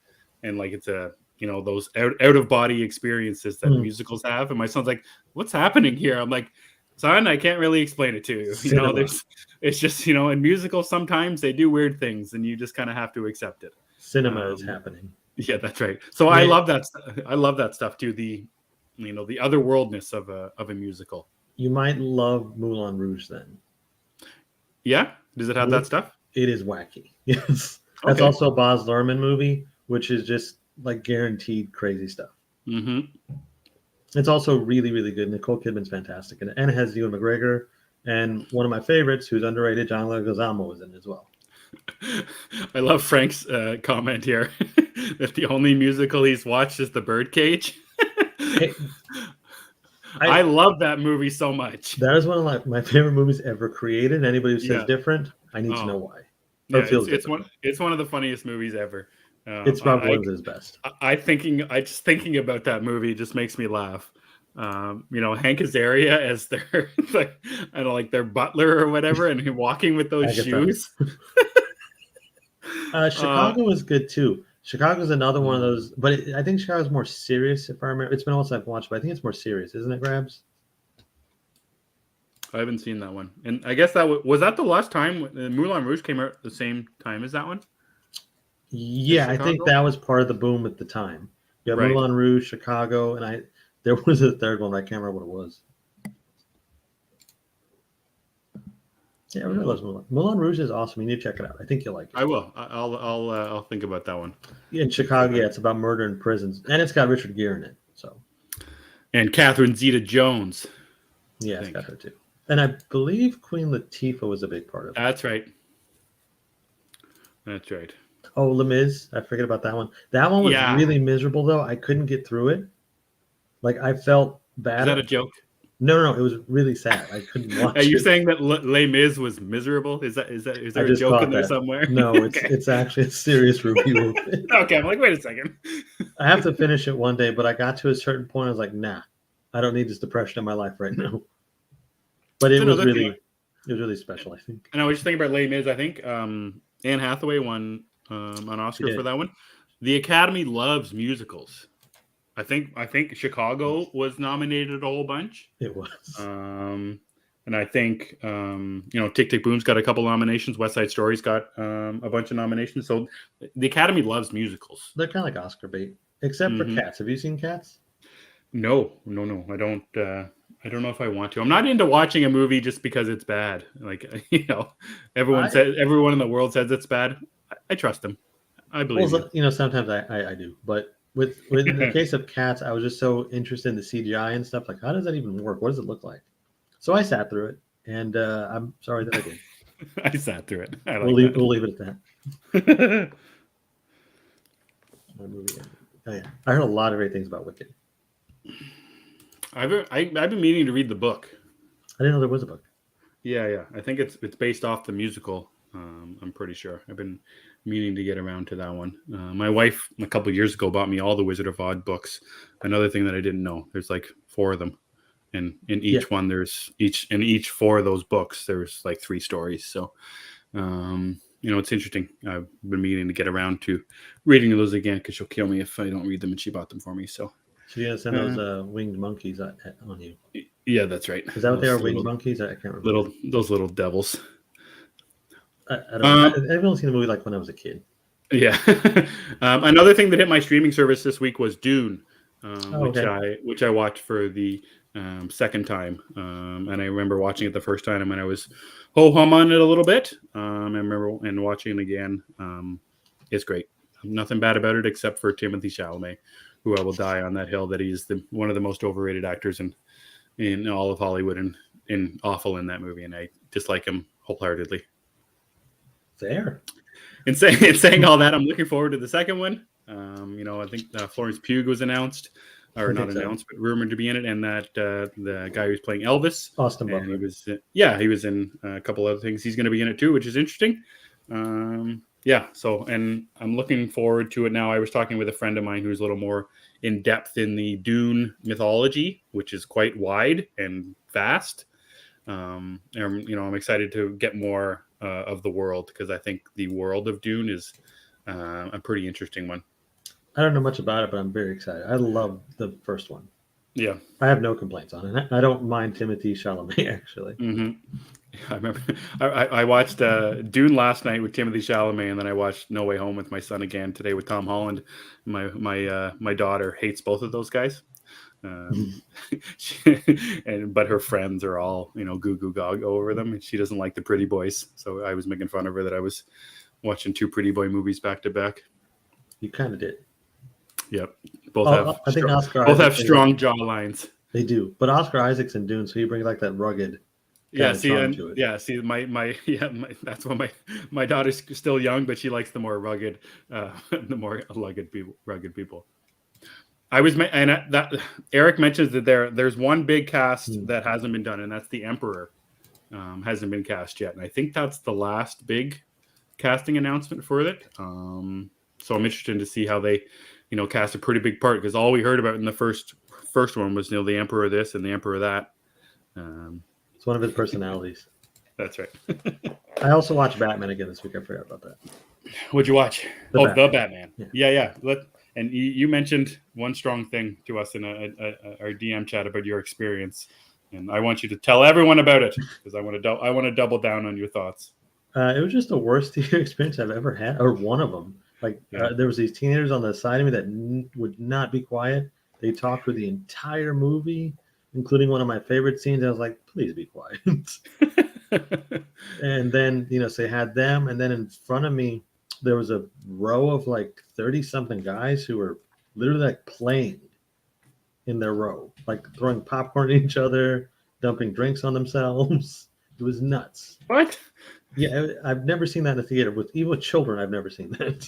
and like it's those out of body experiences that musicals have, and my son's like, what's happening here? I'm like, son, I can't really explain it to you. It's just in musicals sometimes they do weird things and you just kind of have to accept it. Cinema is happening. Yeah, that's right. So I love that stuff too, the otherworldness of a musical. You might love Moulin Rouge then. Yeah, does it have that stuff? It is wacky. Yes. That's also a Baz Luhrmann movie, which is just like guaranteed crazy stuff. It's also really, really good. Nicole Kidman's fantastic, and it has Ewan McGregor, and one of my favorites, who's underrated, John Leguizamo, is in it as well. I love Frank's comment here that the only musical he's watched is The Birdcage. I love that movie so much. That is one of my favorite movies ever created. Anybody who says different, I need to know why. Yeah, it's one of the funniest movies ever. It's Rob Williams' best. Just thinking about that movie just makes me laugh. Hank Azaria as their their butler or whatever, and him walking with those shoes. Chicago was good too. Chicago's another one of those, but I think Chicago's more serious. If I remember, it's been a while since I've watched, but I think it's more serious, isn't it, Grabs? I haven't seen that one, and I guess that was that the last time Moulin Rouge came out at the same time as that one. Yeah, I think that was part of the boom at the time. Yeah, right. Moulin Rouge, Chicago, and there was a third one, but I can't remember what it was. Yeah, I really love Moulin. Moulin Rouge is awesome. You need to check it out. I think you'll like it. I will. I'll think about that one. Yeah, in Chicago, it's about murder in prisons, and it's got Richard Gere in it. So, and Catherine Zeta-Jones. Yeah, it's got her too. And I believe Queen Latifah was a big part of it. That's right. That's right. Oh, Les Mis. I forget about that one. That one was really miserable, though. I couldn't get through it. Like, I felt bad. Is that a joke? No. It was really sad. I couldn't watch it. Are you saying that Les Mis was miserable? Is there a joke in there somewhere? No, it's actually a serious review of it. Okay, I'm like, wait a second. I have to finish it one day, but I got to a certain point. I was like, nah, I don't need this depression in my life right now. But it was really special, I think. And I was just thinking about Les Mis. I think Anne Hathaway won an Oscar for that one. The Academy loves musicals. I think Chicago was nominated a whole bunch. It was. And I think Tick Tick Boom's got a couple nominations. West Side Story's got a bunch of nominations. So the Academy loves musicals. They're kind of like Oscar bait, except for Cats. Have you seen Cats? No. I don't. I don't know if I want to. I'm not into watching a movie just because it's bad. Like I everyone in the world says it's bad. I trust them. I believe you. sometimes I do, but with the case of Cats, I was just so interested in the CGI and stuff. Like, how does that even work? What does it look like? So I sat through it, and I'm sorry that I did. I sat through it. I like that. We'll leave it at that. My movie. Oh yeah, I heard a lot of great things about Wicked. I've been meaning to read the book. I didn't know there was a book. Yeah. I think it's based off the musical. I'm pretty sure. I've been meaning to get around to that one. My wife a couple of years ago bought me all the Wizard of Oz books. Another thing that I didn't know, there's like 4 of them, and in each one there's each 4 of those books there's like 3 stories. So it's interesting. I've been meaning to get around to reading those again because she'll kill me if I don't read them, and she bought them for me. So she's gonna send those winged monkeys on you. Yeah, that's right. Is that what they are? Winged monkeys? I can't remember. Those little devils. I've only seen the movie like when I was a kid. Yeah. Another thing that hit my streaming service this week was Dune, which I watched for the second time. And I remember watching it the first time and I was ho-hum on it a little bit. I remember and watching it again. It's great. Nothing bad about it except for Timothée Chalamet, who I will die on that hill that he's one of the most overrated actors in all of Hollywood and awful in that movie. And I dislike him wholeheartedly. Fair. In saying all that, I'm looking forward to the second one. I think Florence Pugh was announced, or not announced, but rumored to be in it, and that the guy who's playing Elvis, Austin Butler, he was in a couple other things. He's going to be in it too, which is interesting. So, and I'm looking forward to it now. I was talking with a friend of mine who's a little more in depth in the Dune mythology, which is quite wide and vast. I'm excited to get more of the world because I think the world of Dune is a pretty interesting one. I don't know much about it, but I'm very excited. I love the first one. Yeah, I have no complaints on it. I don't mind Timothée Chalamet actually. Mm-hmm. I remember I watched Dune last night with Timothée Chalamet, and then I watched No Way Home with my son again today with Tom Holland. My daughter hates both of those guys. But her friends are all goo goo gaga over them, and she doesn't like the pretty boys. So I was making fun of her that I was watching 2 pretty boy movies back to back. You kind of did. Yep, both have strong jaw lines. They do, but Oscar Isaac's in Dune, so you bring like that rugged. That's why my daughter's still young, but she likes the more rugged, people. Eric mentions that there's one big cast that hasn't been done, and that's the Emperor. Hasn't been cast yet, and I think that's the last big casting announcement for it. So I'm interested to see how they, cast a pretty big part, because all we heard about in the first one was the Emperor this and the Emperor that. It's one of his personalities. That's right. I also watched Batman again this week. I forgot about that. What'd you watch? The Batman. Yeah. And you mentioned one strong thing to us in our DM chat about your experience, and I want you to tell everyone about it because I want to double down on your thoughts. It was just the worst theater experience I've ever had, or one of them. There was these teenagers on the side of me that would not be quiet. They talked for the entire movie, including one of my favorite scenes. I was like, please be quiet. And then, so they had them. And then in front of me, there was a row of like 30-something guys who were literally like playing in their row, like throwing popcorn at each other, dumping drinks on themselves. It was nuts. What? Yeah, I've never seen that in a theater. Even with children, I've never seen that.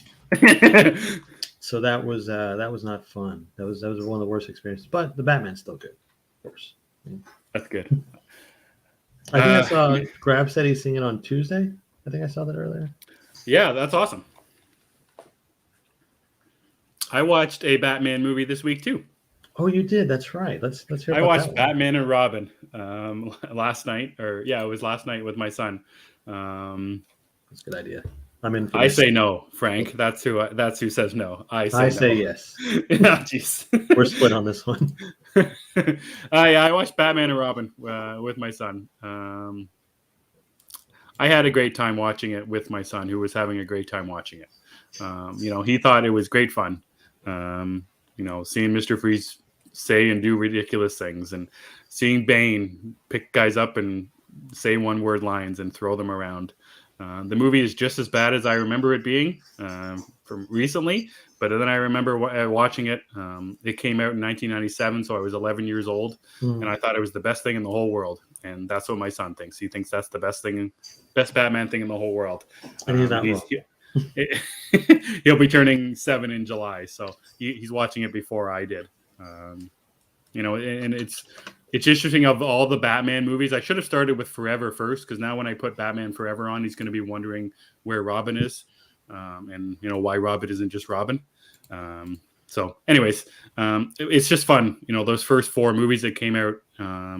So that was not fun. That was one of the worst experiences. But the Batman's still good, of course. That's good. I think I saw Grab said he's singing on Tuesday. I think I saw that earlier. Yeah, that's awesome. I watched a Batman movie this week too. Oh, you did? That's right. Let's hear. I watched Batman and Robin last night, it was last night with my son. That's a good idea. I'm in. I say no, Frank. That's who says no. I say yes. Jeez. We're split on this one. I watched Batman and Robin with my son. I had a great time watching it with my son, who was having a great time watching it. He thought it was great fun. Seeing Mr. Freeze say and do ridiculous things, and seeing Bane pick guys up and say one-word lines and throw them around. The movie is just as bad as I remember it being from recently, but then I remember watching it. It came out in 1997, so I was 11 years old, and I thought it was the best thing in the whole world. And that's what my son thinks. He thinks that's the best Batman thing in the whole world. And he's not wrong. He'll be turning 7 in July, so he's watching it before I did. And it's interesting, of all the Batman movies, I should have started with Forever first, because now when I put Batman Forever on, he's going to be wondering where Robin is, and why Robin isn't just Robin. So anyways, it's just fun. Those first 4 movies that came out,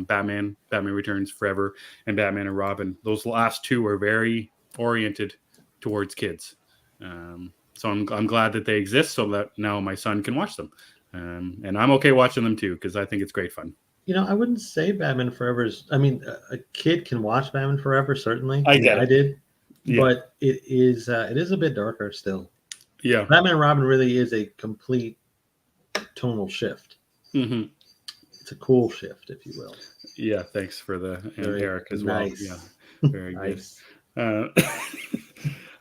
Batman Returns, Forever, and Batman and Robin, those last 2 are very oriented towards kids. So I'm glad that they exist, so that now my son can watch them. And I'm okay watching them too, because I think it's great fun. I wouldn't say Batman Forever is. I mean, a kid can watch Batman Forever, certainly. I did, yeah. But it is a bit darker still. Yeah, Batman and Robin really is a complete tonal shift. Mm-hmm. It's a cool shift, if you will. Yeah, thanks for the Eric as nice. Well. Yeah, very nice. Good.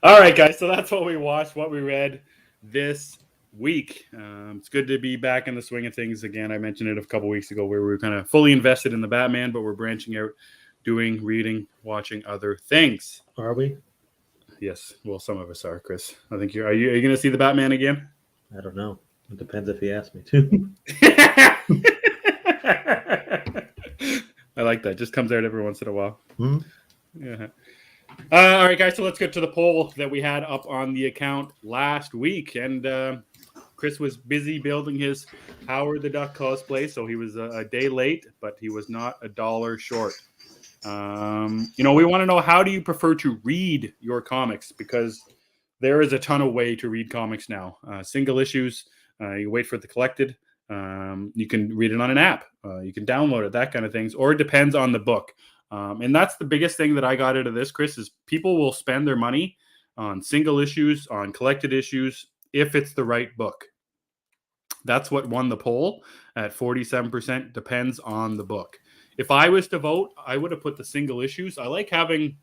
All right, guys. So that's what we watched, what we read this week. It's good to be back in the swing of things again. I mentioned it a couple weeks ago where we were kind of fully invested in the Batman, but we're branching out, doing, reading, watching other things. Are we? Yes. Well, some of us are, Chris. I think are you going to see the Batman again? I don't know. It depends if he asks me to. I like that. Just comes out every once in a while. Mm-hmm. Yeah. All right, guys. So let's get to the poll that we had up on the account last week. And Chris was busy building his Howard the Duck cosplay, so he was a day late, but he was not $1 short. We want to know, how do you prefer to read your comics? Because there is a ton of way to read comics now. Single issues, you wait for the collected. You can read it on an app. You can download it, that kind of things. Or it depends on the book. And that's the biggest thing that I got out of this, Chris, is people will spend their money on single issues, on collected issues, if it's the right book. That's what won the poll at 47%. Depends on the book. If I was to vote, I would have put the single issues. I like having,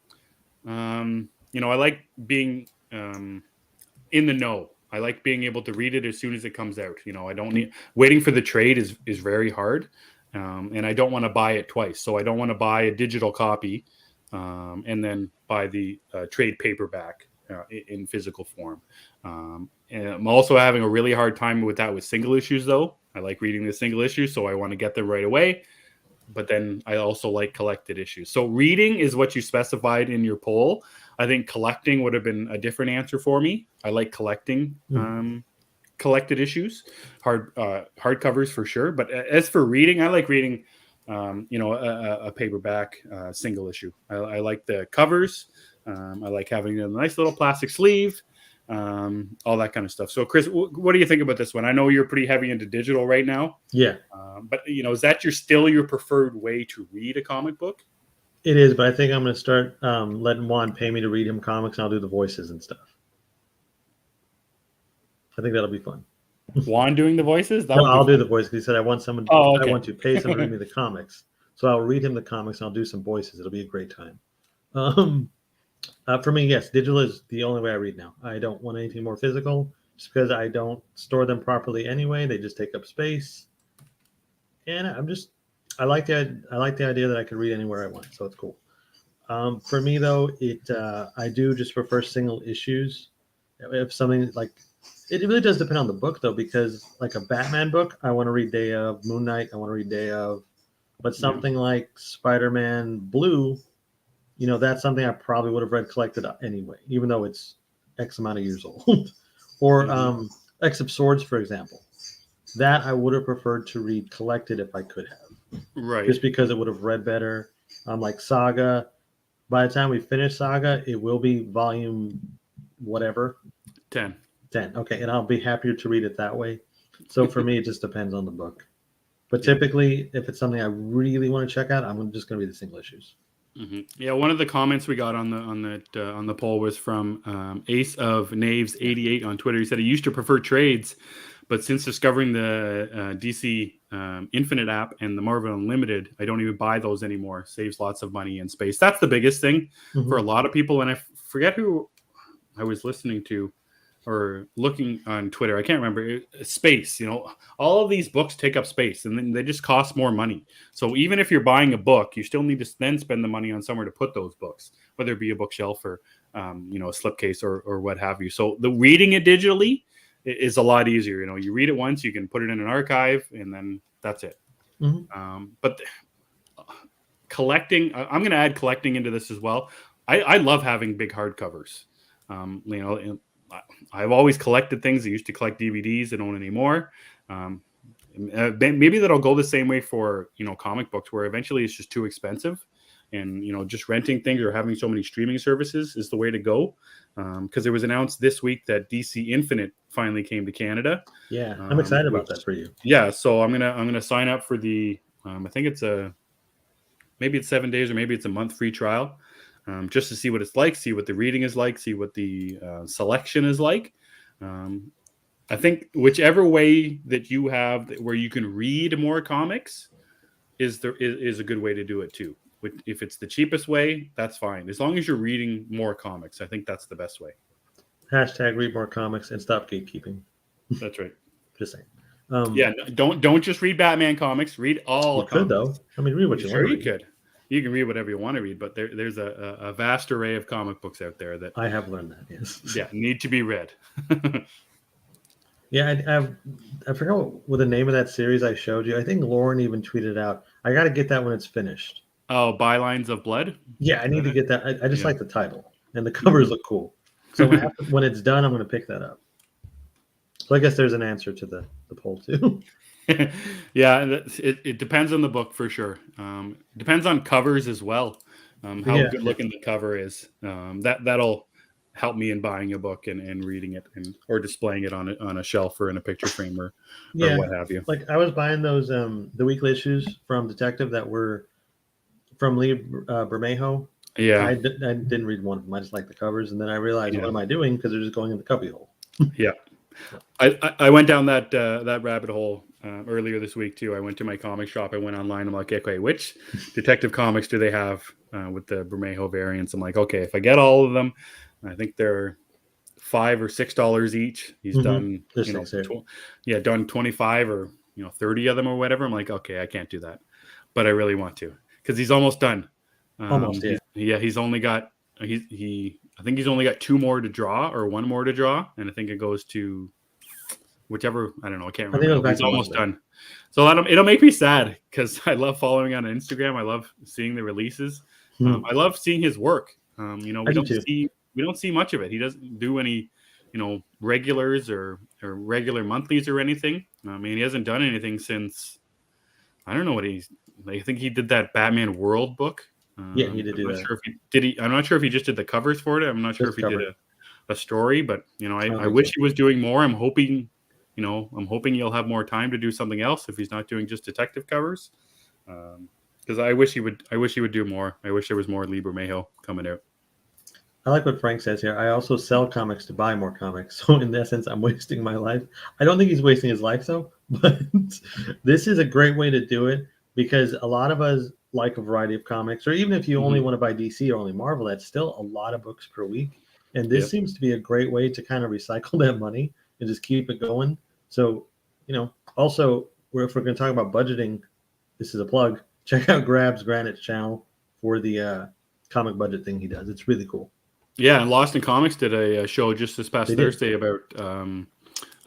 I like being in the know. I like being able to read it as soon as it comes out. I don't need waiting for the trade is very hard. And I don't want to buy it twice. So I don't want to buy a digital copy and then buy the trade paperback in physical form. And I'm also having a really hard time with that with single issues, though. I like reading the single issues, so I want to get them right away. But then I also like collected issues. So reading is what you specified in your poll. I think collecting would have been a different answer for me. I like collecting collected issues, hardcovers for sure. But as for reading, I like reading, a paperback single issue. I like the covers. I like having a nice little plastic sleeve, all that kind of stuff. So, Chris, what do you think about this one? I know you're pretty heavy into digital right now. Yeah. But, is that still your preferred way to read a comic book? It is, but I think I'm going to start letting Juan pay me to read him comics, and I'll do the voices and stuff. I think that'll be fun. Juan doing the voices? I'll do the voices. He said I want someone. Okay. I want to pay someone to read me the comics, so I'll read him the comics and I'll do some voices. It'll be a great time. For me, yes, digital is the only way I read now. I don't want anything more physical, just because I don't store them properly anyway. They just take up space, and I like the idea that I can read anywhere I want, so it's cool. For me though, I do just prefer single issues. If something like it really does depend on the book though, because like a Batman book, I want to read day of. Moon Knight, I want to read day of. But something like Spider-Man Blue, that's something I probably would have read collected anyway, even though it's X amount of years old. Or X of Swords, for example. That I would have preferred to read collected if I could have. Right. Just because it would have read better. Like Saga, by the time we finish Saga, it will be volume whatever. 10. Okay, and I'll be happier to read it that way. So for me, it just depends on the book. But typically, if it's something I really want to check out, I'm just going to read the single issues. Mm-hmm. Yeah, one of the comments we got on the poll was from Ace of Knaves 88 on Twitter. He said he used to prefer trades, But since discovering the DC Infinite app and the Marvel Unlimited, I don't even buy those anymore. Saves lots of money and space. That's the biggest thing for a lot of people. And I forget who I was listening to or looking on Twitter. I can't remember. Space, all of these books take up space and then they just cost more money. So even if you're buying a book, you still need to then spend the money on somewhere to put those books, whether it be a bookshelf or, a slipcase or what have you. So the reading it digitally is a lot easier. You read it once, you can put it in an archive and then that's it. But collecting, I'm going to add collecting into this as well. I love having big hardcovers. I've always collected things. I used to collect DVDs. I don't anymore. Maybe that'll go the same way for, comic books, where eventually it's just too expensive. And, just renting things or having so many streaming services is the way to go. Because it was announced this week that DC Infinite finally came to Canada. Yeah, I'm excited about that for you. Yeah, so I'm gonna sign up for the. I think maybe it's 7 days or maybe it's a month free trial. Just to see what it's like, see what the reading is like, see what the selection is like. I think whichever way that you have where you can read more comics is a good way to do it too. If it's the cheapest way, that's fine. As long as you're reading more comics, I think that's the best way. Hashtag read more comics and stop gatekeeping. That's right. Just saying. Yeah, don't just read Batman comics. Read all comics. Could though. I mean, read what you want. Sure, you could. You can read whatever you want to read, but there's a vast array of comic books out there that I have learned that. Yes. Yeah, need to be read. Yeah, I forgot what the name of that series I showed you. I think Lauren even tweeted out. I got to get that when it's finished. Oh, Bylines of Blood? Yeah, I need to get that. I just like the title, and the covers look cool. So when it's done, I'm going to pick that up. So I guess there's an answer to the poll too. Yeah, it depends on the book for sure. Depends on covers as well. How good looking the cover is. That'll help me in buying a book and reading it or displaying it on a shelf or in a picture frame or what have you. Like I was buying those the weekly issues from Detective that were from Lee Bermejo. Yeah, I didn't read one of them. I just like the covers, and then I realized what am I doing because they're just going in the cubbyhole. Yeah. I went down that rabbit hole earlier this week too. I went to my comic shop. I went online. I'm like, okay, which Detective Comics do they have with the Bermejo variants? I'm like, okay, if I get all of them, I think they're $5 or $6 each. He's done, done 25 or 30 of them or whatever. I'm like, okay, I can't do that, but I really want to because he's almost done. Almost, yeah. He's only got I think he's only got 2 more to draw or 1 more to draw, and I think it goes to whichever. I don't know. I can't remember. He's almost done. So it'll make me sad because I love following on Instagram. I love seeing the releases. I love seeing his work. We don't see much of it. He doesn't do any, regulars or regular monthlies or anything. I mean, he hasn't done anything since. I don't know what I think he did that Batman World book. Yeah, he did do that. Sure I'm not sure if he just did the covers for it. I'm not sure if he did a story, but I wish he was doing more. I'm hoping he'll have more time to do something else if he's not doing just detective covers. Because I wish he would do more. I wish there was more Lee Bermejo coming out. I like what Frank says here. I also sell comics to buy more comics. So in that sense, I'm wasting my life. I don't think he's wasting his life though, but this is a great way to do it because a lot of us like a variety of comics, or even if you only want to buy DC or only Marvel, that's still a lot of books per week. And this seems to be a great way to kind of recycle that money and just keep it going. So, also, if we're going to talk about budgeting, this is a plug. Check out Granite's channel for the comic budget thing he does. It's really cool. Yeah, and Lost in Comics did a show just this past Thursday about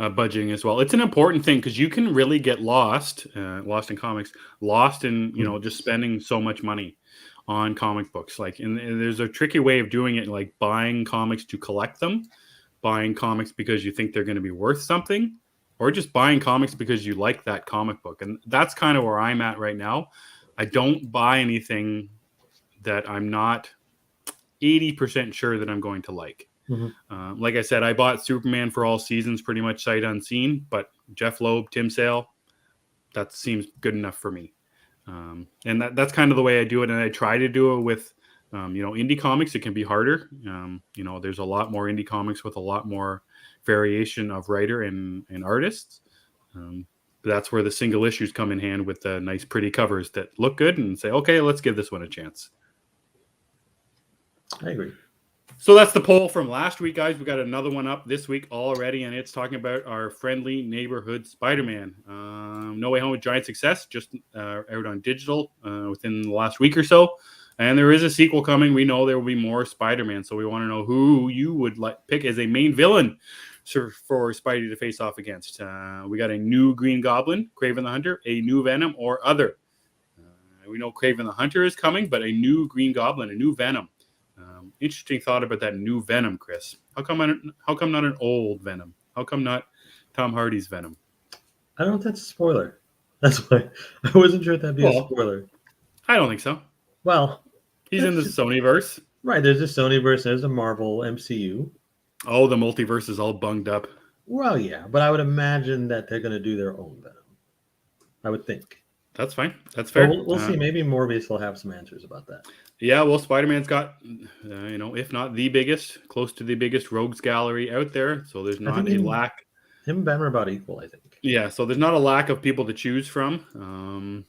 budgeting as well. It's an important thing because you can really get lost in comics, just spending so much money on comic books. And there's a tricky way of doing it, like buying comics to collect them, buying comics because you think they're going to be worth something, or just buying comics because you like that comic book. And that's kind of where I'm at right now. I don't buy anything that I'm not 80% sure that I'm going to like. Like I said, I bought Superman for All Seasons pretty much sight unseen, but Jeff Loeb, Tim Sale, that seems good enough for me. And that's kind of the way I do it. And I try to do it with, indie comics. It can be harder. There's a lot more indie comics with a lot more variation of writer and artists. That's where the single issues come in hand with the nice, pretty covers that look good and say, okay, let's give this one a chance. I agree. So that's the poll from last week, guys. We got another one up this week already, and it's talking about our friendly neighborhood Spider-Man. No Way Home with giant success, just out on digital within the last week or so. And there is a sequel coming. We know there will be more Spider-Man, so we want to know who you would pick as a main villain for Spidey to face off against. We got a new Green Goblin, Kraven the Hunter, a new Venom, or other. We know Kraven the Hunter is coming, but a new Green Goblin, a new Venom. Interesting thought about that new Venom, Chris. How come not an old Venom? How come not Tom Hardy's Venom? I don't know if that's a spoiler. That's why I wasn't sure if that'd be a spoiler. I don't think so. Well, he's in the Sonyverse. Right, there's a Sonyverse, there's a Marvel MCU. Oh, the multiverse is all bunged up. Well, yeah, but I would imagine that they're going to do their own Venom. I would think. That's fine. That's fair. We'll see. Maybe Morbius will have some answers about that. Yeah, well, Spider-Man's got, if not the biggest, close to the biggest rogues gallery out there. So there's not a lack. Him and Ben are about equal, I think. Yeah, so there's not a lack of people to choose from.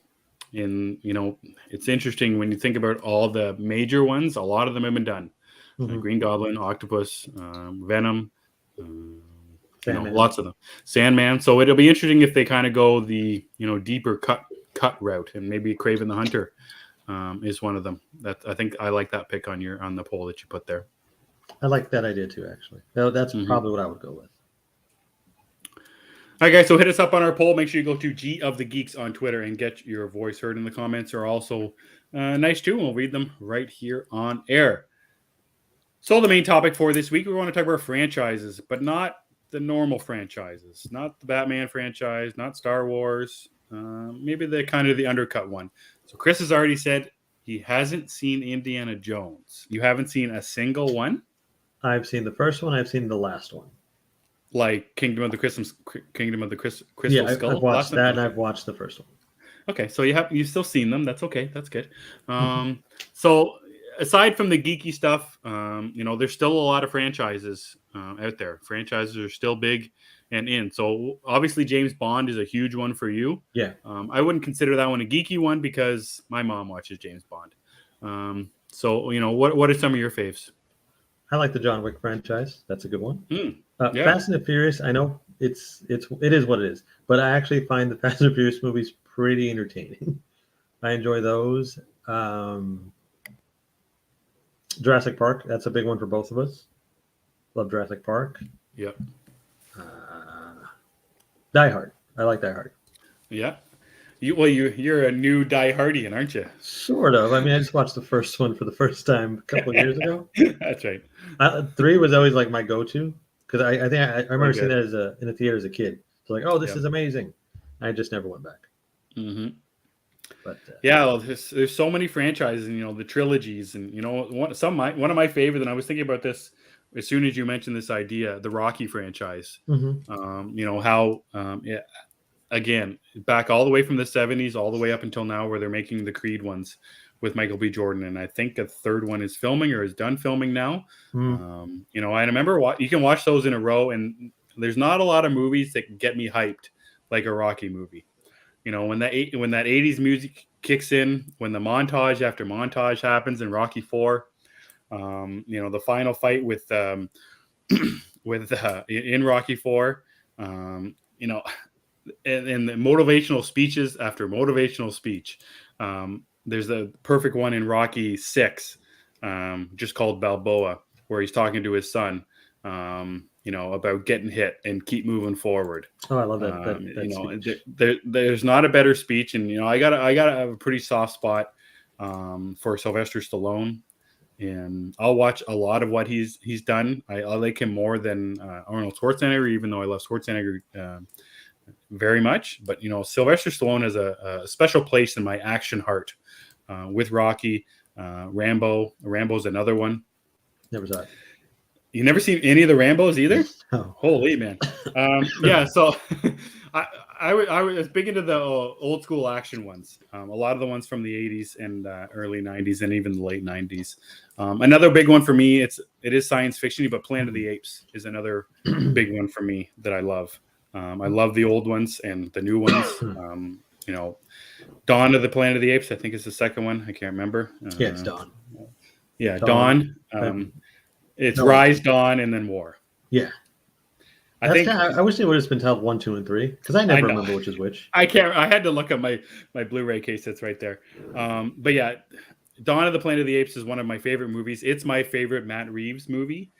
It's interesting when you think about all the major ones. A lot of them have been done. Green Goblin, Octopus, Venom, lots of them. Sandman. So it'll be interesting if they kind of go the deeper cut route, and maybe Kraven the Hunter is one of them. I think I like that pick on the poll that you put there. I like that idea too, actually. That's probably what I would go with. All right, guys, so hit us up on our poll. Make sure you go to G of the Geeks on Twitter and get your voice heard in the comments. Are also nice too, and we'll read them right here on air. So the main topic for this week, we want to talk about franchises, but not the normal franchises, not the Batman franchise, not Star Wars, maybe the kind of the undercut one. So Chris has already said he hasn't seen Indiana Jones. You haven't seen a single one? I've seen the first one. I've seen the last one. Like Kingdom of the Crystal Skull? Yeah, I've watched that, and I've watched the first one. Okay, so you've still seen them. That's okay. That's good. So aside from the geeky stuff, there's still a lot of franchises out there. Franchises are still big and in. So obviously James Bond is a huge one for you. Yeah. I wouldn't consider that one a geeky one because my mom watches James Bond. So what are some of your faves? I like the John Wick franchise. That's a good one. Yeah. Fast and the Furious. I know it is what it is, but I actually find the Fast and Furious movies pretty entertaining. I enjoy those. Jurassic Park. That's a big one for both of us. Love Jurassic Park. Yep. Die Hard. I like Die Hard. Yeah. You're a new Die Hardian, aren't you? Sort of. I mean, I just watched the first one for the first time a couple of years ago. That's right. 3 was always like my go-to because I think I remember seeing that in a theater as a kid. So like, oh, this is amazing. I just never went back. Mm-hmm. But there's so many franchises, and the trilogies, and one of my favorite. And I was thinking about this as soon as you mentioned this idea, the Rocky franchise. How again, back all the way from the 70s, all the way up until now, where they're making the Creed ones with Michael B. Jordan. And I think a third one is filming or is done filming now. I remember you can watch those in a row, and there's not a lot of movies that get me hyped like a Rocky movie. When that 80s music kicks in, when the montage after montage happens in Rocky 4, the final fight with in Rocky 4, and the motivational speeches after motivational speech. There's a perfect one in Rocky 6, just called Balboa, where he's talking to his son, about getting hit and keep moving forward. Oh, I love that. There's not a better speech, and I gotta have a pretty soft spot for Sylvester Stallone, and I'll watch a lot of what he's done. I like him more than Arnold Schwarzenegger, even though I love Schwarzenegger very much. But Sylvester Stallone has a special place in my action heart with Rocky, Rambo. Rambo's another one. Never saw it. You never seen any of the Rambos either? Oh. Holy man. Yeah. So I was big into the old school action ones. A lot of the ones from the 80s and early 90s and even the late 90s. Another big one for me, it is science fiction, but Planet of the Apes is another big one for me that I love. I love the old ones and the new ones. You know, Dawn of the Planet of the Apes, I think is the second one. I can't remember. Yeah, it's Dawn. Yeah, Dawn. It's no, Rise, Dawn, and then War. Yeah. I wish they would have been titled 1, 2, and 3 because I never remember which is which. I can't. I had to look up my Blu-ray case that's right there. But yeah, Dawn of the Planet of the Apes is one of my favorite movies. It's my favorite Matt Reeves movie.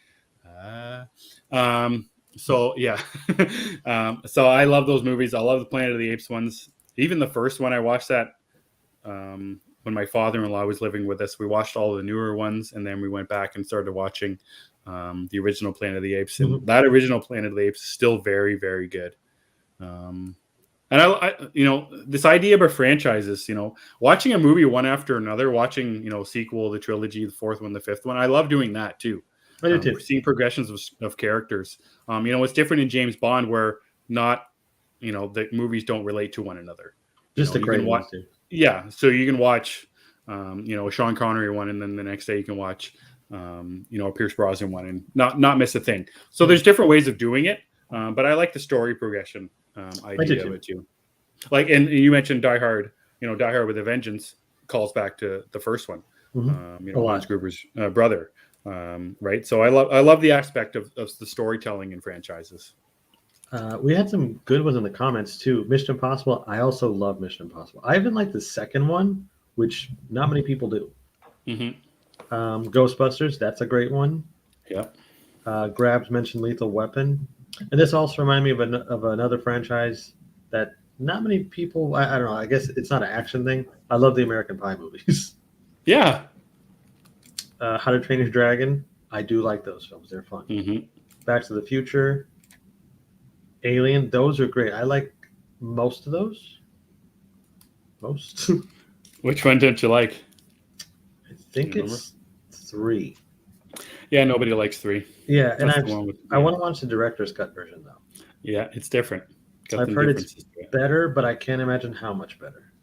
So yeah, so I love those movies. I love the Planet of the Apes ones. Even the first one, I watched that when my father-in-law was living with us. We watched all the newer ones, and then we went back and started watching the original Planet of the Apes. And that original Planet of the Apes is still very, very good. And I, you know, this idea about franchises, you know, watching a movie one after another, watching, you know, sequel, the trilogy, the fourth one, the fifth one. I love doing that too. I do too. Seeing progressions of characters. You know, it's different in James Bond where not, you know, the movies don't relate to one another. Just the great ones too. Yeah. So you can watch, you know, a Sean Connery one, and then the next day you can watch, you know, a Pierce Brosnan one and not miss a thing. So there's different ways of doing it. But I like the story progression idea of it too. Like, and you mentioned Die Hard, you know, Die Hard with a Vengeance calls back to the first one, you know, Hans Gruber's brother. Right. So I love the aspect of the storytelling in franchises. We had some good ones in the comments too. Mission Impossible. I also love Mission Impossible. I even like the second one, which not many people do. Ghostbusters. That's a great one. Yeah. Grabs mentioned Lethal Weapon. And this also reminded me of another franchise that not many people, I don't know, I guess it's not an action thing. I love the American Pie movies. Yeah. How to Train Your Dragon. I do like those films. They're fun. Back to the Future. Alien. Those are great. I like most of those. Most. Which one didn't you like? I think it's 3. Yeah, nobody likes 3. Yeah, and I want to watch the director's cut version though. Yeah, it's different. I've heard it's better, but I can't imagine how much better.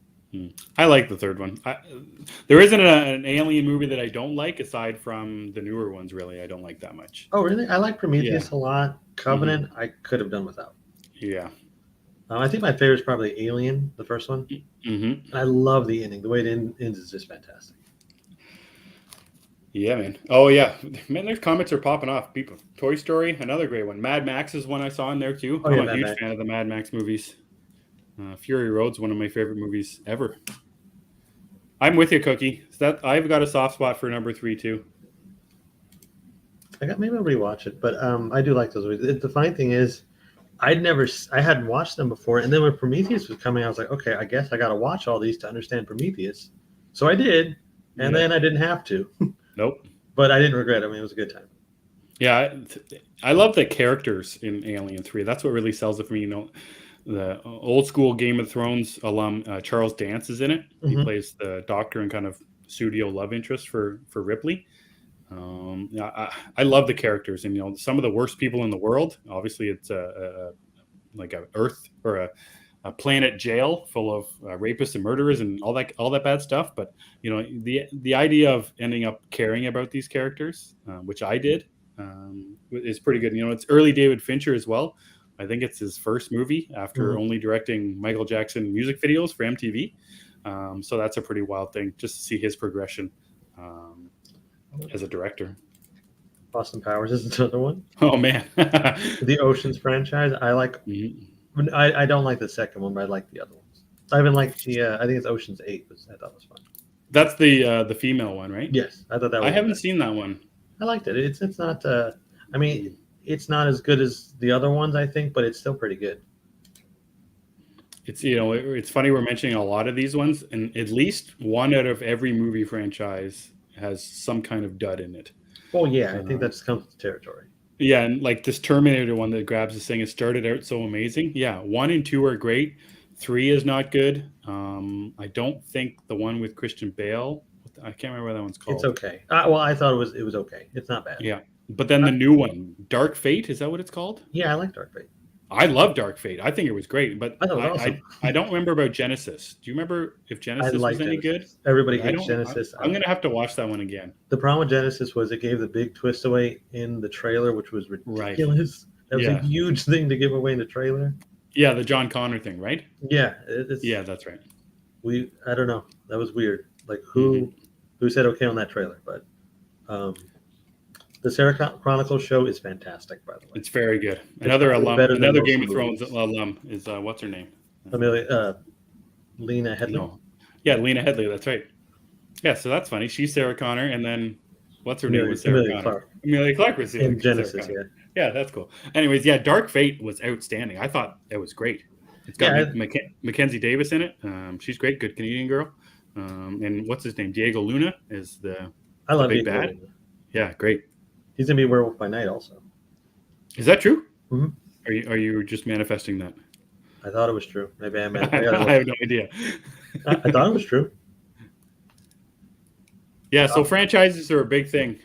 I like the third one. There isn't an Alien movie that I don't like aside from the newer ones. Really, I don't like that much. Oh, really? I like Prometheus a lot. Covenant, I could have done without. Yeah. I think my favorite is probably Alien, the first one. I love the ending. The way it ends is just fantastic. Yeah, man. Oh, yeah. Man, there's comments are popping off. People. Toy Story, another great one. Mad Max is one I saw in there, too. I'm a huge fan of the Mad Max movies. Fury Road's one of my favorite movies ever. I'm with you, Cookie. I've got a soft spot for number 3, too. Maybe I'll rewatch it, but I do like those movies. The funny thing is, I hadn't watched them before, and then when Prometheus was coming, I was like, okay, I guess I got to watch all these to understand Prometheus. So I did, and then I didn't have to. Nope. But I didn't regret it. I mean, it was a good time. Yeah, I love the characters in Alien 3. That's what really sells it for me. You know, the old school Game of Thrones alum Charles Dance is in it. He plays the doctor and kind of studio love interest for Ripley. I love the characters, and you know, some of the worst people in the world. Obviously, it's like a Earth or a planet jail full of rapists and murderers and all that bad stuff. But you know, the idea of ending up caring about these characters, which I did, is pretty good. You know, it's early David Fincher as well. I think it's his first movie after only directing Michael Jackson music videos for MTV. So that's a pretty wild thing just to see his progression as a director. Austin Powers is another one. Oh man. The Oceans franchise. I like. I don't like the second one, but I like the other ones. I even like the. I think it's Ocean's 8. I thought was fun. That's the female one, right? Yes, I thought that. I haven't seen that one. I liked it. It's not. I mean, it's not as good as the other ones, I think, but it's still pretty good. It's, you know, it's funny we're mentioning a lot of these ones, and at least one out of every movie franchise has some kind of dud in it. Oh yeah, I think that's comes to territory. Yeah, and like this Terminator one that Grabs is saying, it started out so amazing. Yeah, 1 and 2 are great. 3 is not good. I don't think the one with Christian Bale. I can't remember what that one's called. It's okay. Well, I thought it was okay. It's not bad. Yeah, but then the new one, Dark Fate, is that what it's called? Yeah, I like Dark Fate. I love Dark Fate. I think it was great, but awesome. I don't remember about Genesis. Do you remember if Genesis was any good? Everybody hates Genesis. I'm going to have to watch that one again. The problem with Genesis was it gave the big twist away in the trailer, which was ridiculous. That was a huge thing to give away in the trailer. Yeah, the John Connor thing, right? Yeah, yeah, that's right. I don't know. That was weird. Like who said okay on that trailer? But the Sarah Chronicles show is fantastic, by the way. It's very good. Another Game of Thrones alum is what's her name? Lena Headey. No. Yeah, Lena Headey. That's right. Yeah, so that's funny. She's Sarah Connor, and then what's her name was Sarah Connor? Clark. Amelia Clark was in Genesis. Yeah. Yeah, that's cool. Anyways, yeah, Dark Fate was outstanding. I thought it was great. It's got Mackenzie Davis in it. She's great, good Canadian girl. And what's his name? Diego Luna is the big bad. Luna. Yeah, great. He's gonna be Werewolf by Night also. Is that true? Mm-hmm. Are you just manifesting that? I thought it was true. Maybe I have no idea. I thought it was true. Yeah, so franchises are a big thing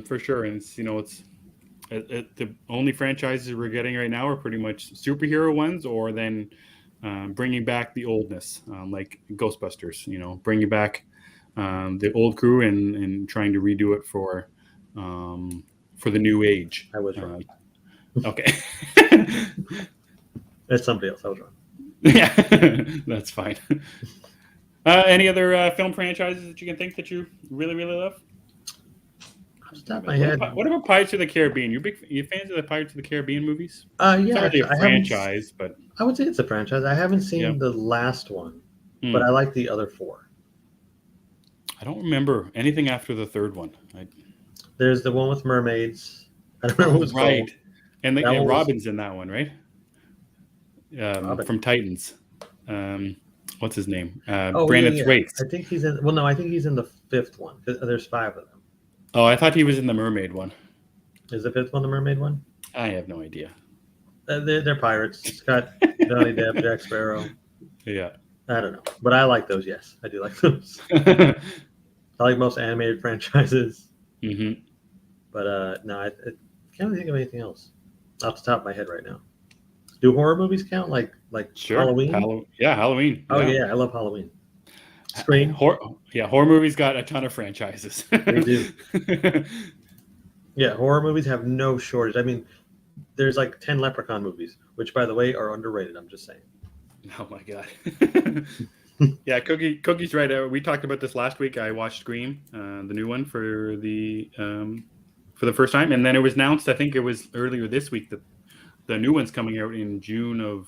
for sure, and it's the only franchises we're getting right now are pretty much superhero ones, or then bringing back the oldness, like Ghostbusters. Bringing back the old crew and trying to redo it for the new age. I was wrong. Okay. That's somebody else. I was wrong. Yeah, that's fine. Any other film franchises that you can think that you really, really love? Off the top of my head. What about Pirates of the Caribbean? You fans of the Pirates of the Caribbean movies? Yeah. It's not really a franchise, but I would say it's a franchise. I haven't seen the last one, but I like the other four. I don't remember anything after the third one. There's the one with mermaids. I don't remember what it's called. And Robin's in that one, right? From Titans. What's his name? Brandon Thwaites. I think he's in. Well, no, I think he's in the fifth one. There's 5 of them. Oh, I thought he was in the mermaid one. Is the fifth one the mermaid one? I have no idea. They're pirates. It's got Johnny Depp, Jack Sparrow. Yeah. I don't know, but I like those. Yes, I do like those. I like most animated franchises. Mm-hmm. But no, I can't really think of anything else off the top of my head right now. Do horror movies count? Like sure. Halloween? Halloween. Oh yeah, I love Halloween. Scream. Horror movies got a ton of franchises. They do. Yeah, horror movies have no shortage. I mean, there's like 10 Leprechaun movies, which by the way are underrated. I'm just saying. Oh my god. Yeah, Cookie's right. We talked about this last week. I watched Scream, the new one for the first time, and then it was announced. I think it was earlier this week that the new one's coming out in June of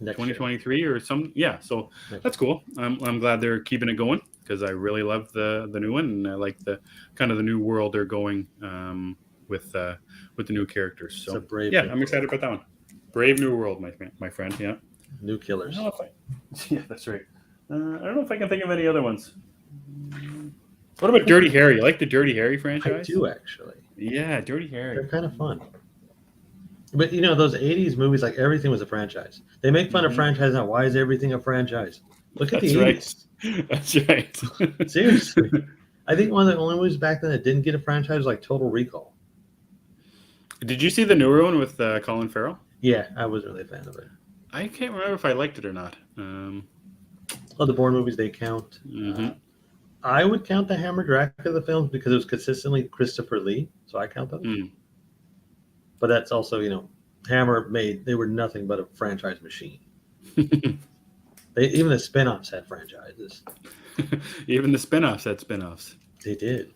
2023 or some. Yeah, so that's cool. I'm glad they're keeping it going because I really love the new one, and I like the kind of the new world they're going with the new characters. So yeah, I'm excited about that one. Brave New World, my friend. Yeah. New killers. Yeah, that's right. I don't know if I can think of any other ones. What about Dirty Harry? You like the Dirty Harry franchise? I do, actually. Yeah, Dirty Harry. They're kind of fun. But, those 80s movies, like everything was a franchise. They make fun of franchise now. Why is everything a franchise? Look at the 80s. That's right. Seriously. I think one of the only movies back then that didn't get a franchise was like Total Recall. Did you see the newer one with Colin Farrell? Yeah, I wasn't really a fan of it. I can't remember if I liked it or not. The Bourne movies, they count. Mm-hmm. I would count the Hammer Dracula films because it was consistently Christopher Lee, so I count those. But that's also, Hammer they were nothing but a franchise machine. Even the spin-offs had franchises. Even the spin-offs had spin-offs. They did.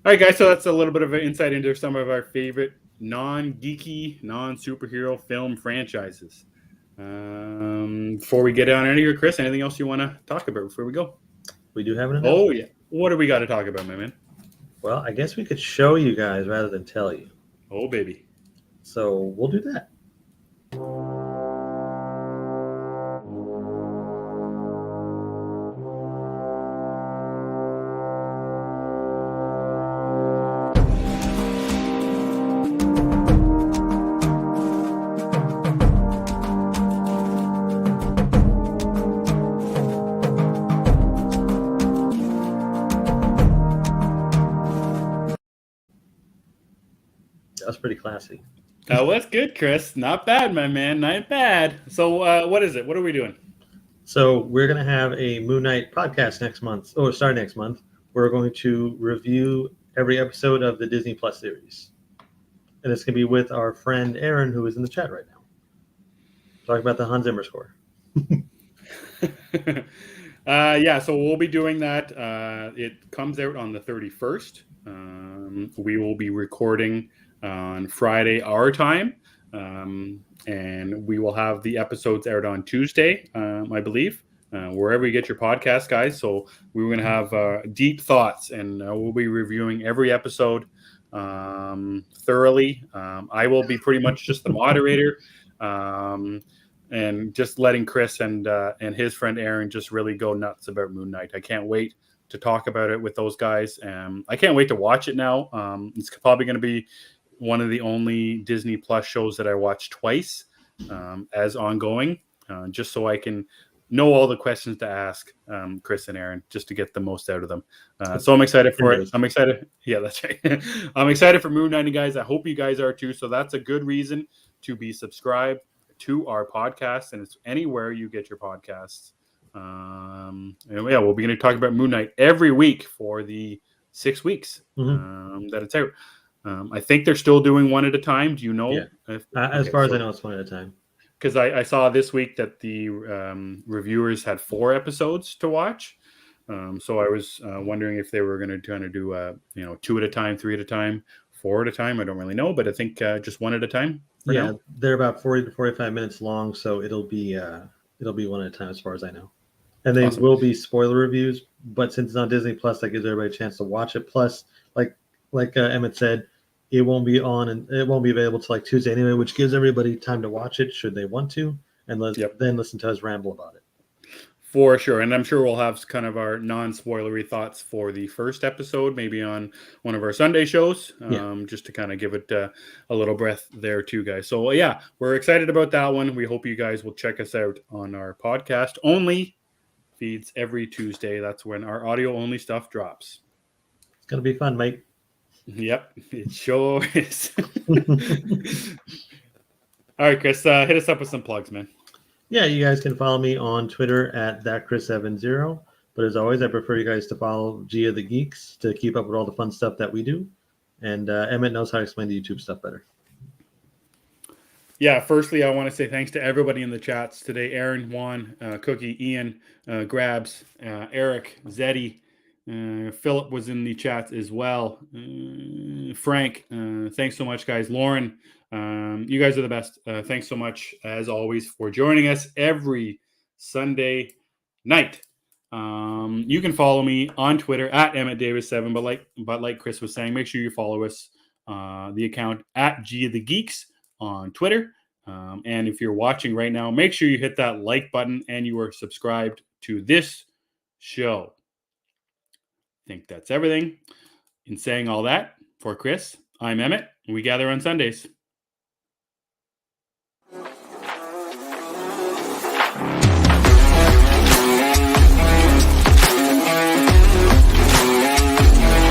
All right, guys, so that's a little bit of an insight into some of our favorite non-geeky, non-superhero film franchises. Before we get on any of Chris, anything else you want to talk about before we go? We do have an announcement. Oh, yeah. What do we got to talk about, my man? Well, I guess we could show you guys rather than tell you. Oh, baby. So we'll do that. That's pretty classy. That was good, Chris. Not bad, my man. Not bad. So what is it? What are we doing? So we're going to have a Moon Knight podcast next month, starting next month. We're going to review every episode of the Disney Plus series. And it's going to be with our friend Aaron, who is in the chat right now. Talk about the Hans Zimmer score. Yeah, so we'll be doing that. It comes out on the 31st. We will be recording on Friday our time, and we will have the episodes aired on Tuesday, I believe, wherever you get your podcast, guys. So we're going to have deep thoughts, and we'll be reviewing every episode thoroughly. I will be pretty much just the moderator. And just letting Chris and his friend Aaron just really go nuts about Moon Knight. I can't wait to talk about it with those guys. I can't wait to watch it now. It's probably going to be one of the only Disney Plus shows that I watch twice as ongoing, just so I can know all the questions to ask Chris and Aaron, just to get the most out of them. So I'm excited for it. I'm excited. Yeah, that's right. I'm excited for Moon Knight, guys. I hope you guys are too. So that's a good reason to be subscribed to our podcast, and it's anywhere you get your podcasts. And yeah, we'll be going to talk about Moon Knight every week for the 6 weeks that it's out. I think they're still doing one at a time. Do you know? Yeah. As far as I know, it's one at a time. Because I saw this week that the reviewers had 4 episodes to watch. So I was wondering if they were going to kind of do 2 at a time, 3 at a time, 4 at a time. I don't really know, but I think just 1 at a time. Yeah, now. They're about 40 to 45 minutes long, so it'll be 1 at a time as far as I know. And they will be spoiler reviews, but since it's on Disney Plus, that gives everybody a chance to watch it. Plus, like Emmet said, it won't be on and it won't be available till like Tuesday anyway, which gives everybody time to watch it should they want to, and then listen to us ramble about it. For sure. And I'm sure we'll have kind of our non-spoilery thoughts for the first episode, maybe on one of our Sunday shows, just to kind of give it a little breath there too, guys. So yeah, we're excited about that one. We hope you guys will check us out on our podcast only feeds every Tuesday. That's when our audio only stuff drops. It's going to be fun, mate. Yep, it sure is. All right, Chris, hit us up with some plugs, man. Yeah, you guys can follow me on Twitter at thatchris70. But as always, I prefer you guys to follow Gia the Geeks to keep up with all the fun stuff that we do. And Emmet knows how to explain the YouTube stuff better. Yeah, firstly, I want to say thanks to everybody in the chats today. Aaron, Juan, Cookie, Ian, Grabs, Eric, Zeddy, Philip was in the chats as well. Frank, thanks so much, guys. Lauren, you guys are the best. Thanks so much, as always, for joining us every Sunday night. You can follow me on Twitter at EmmettDavis7, but like Chris was saying, make sure you follow us, the account at Gia the Geeks on Twitter. And if you're watching right now, make sure you hit that like button and you are subscribed to this show. I think that's everything. In saying all that, for Chris, I'm Emmet, and we gather on Sundays.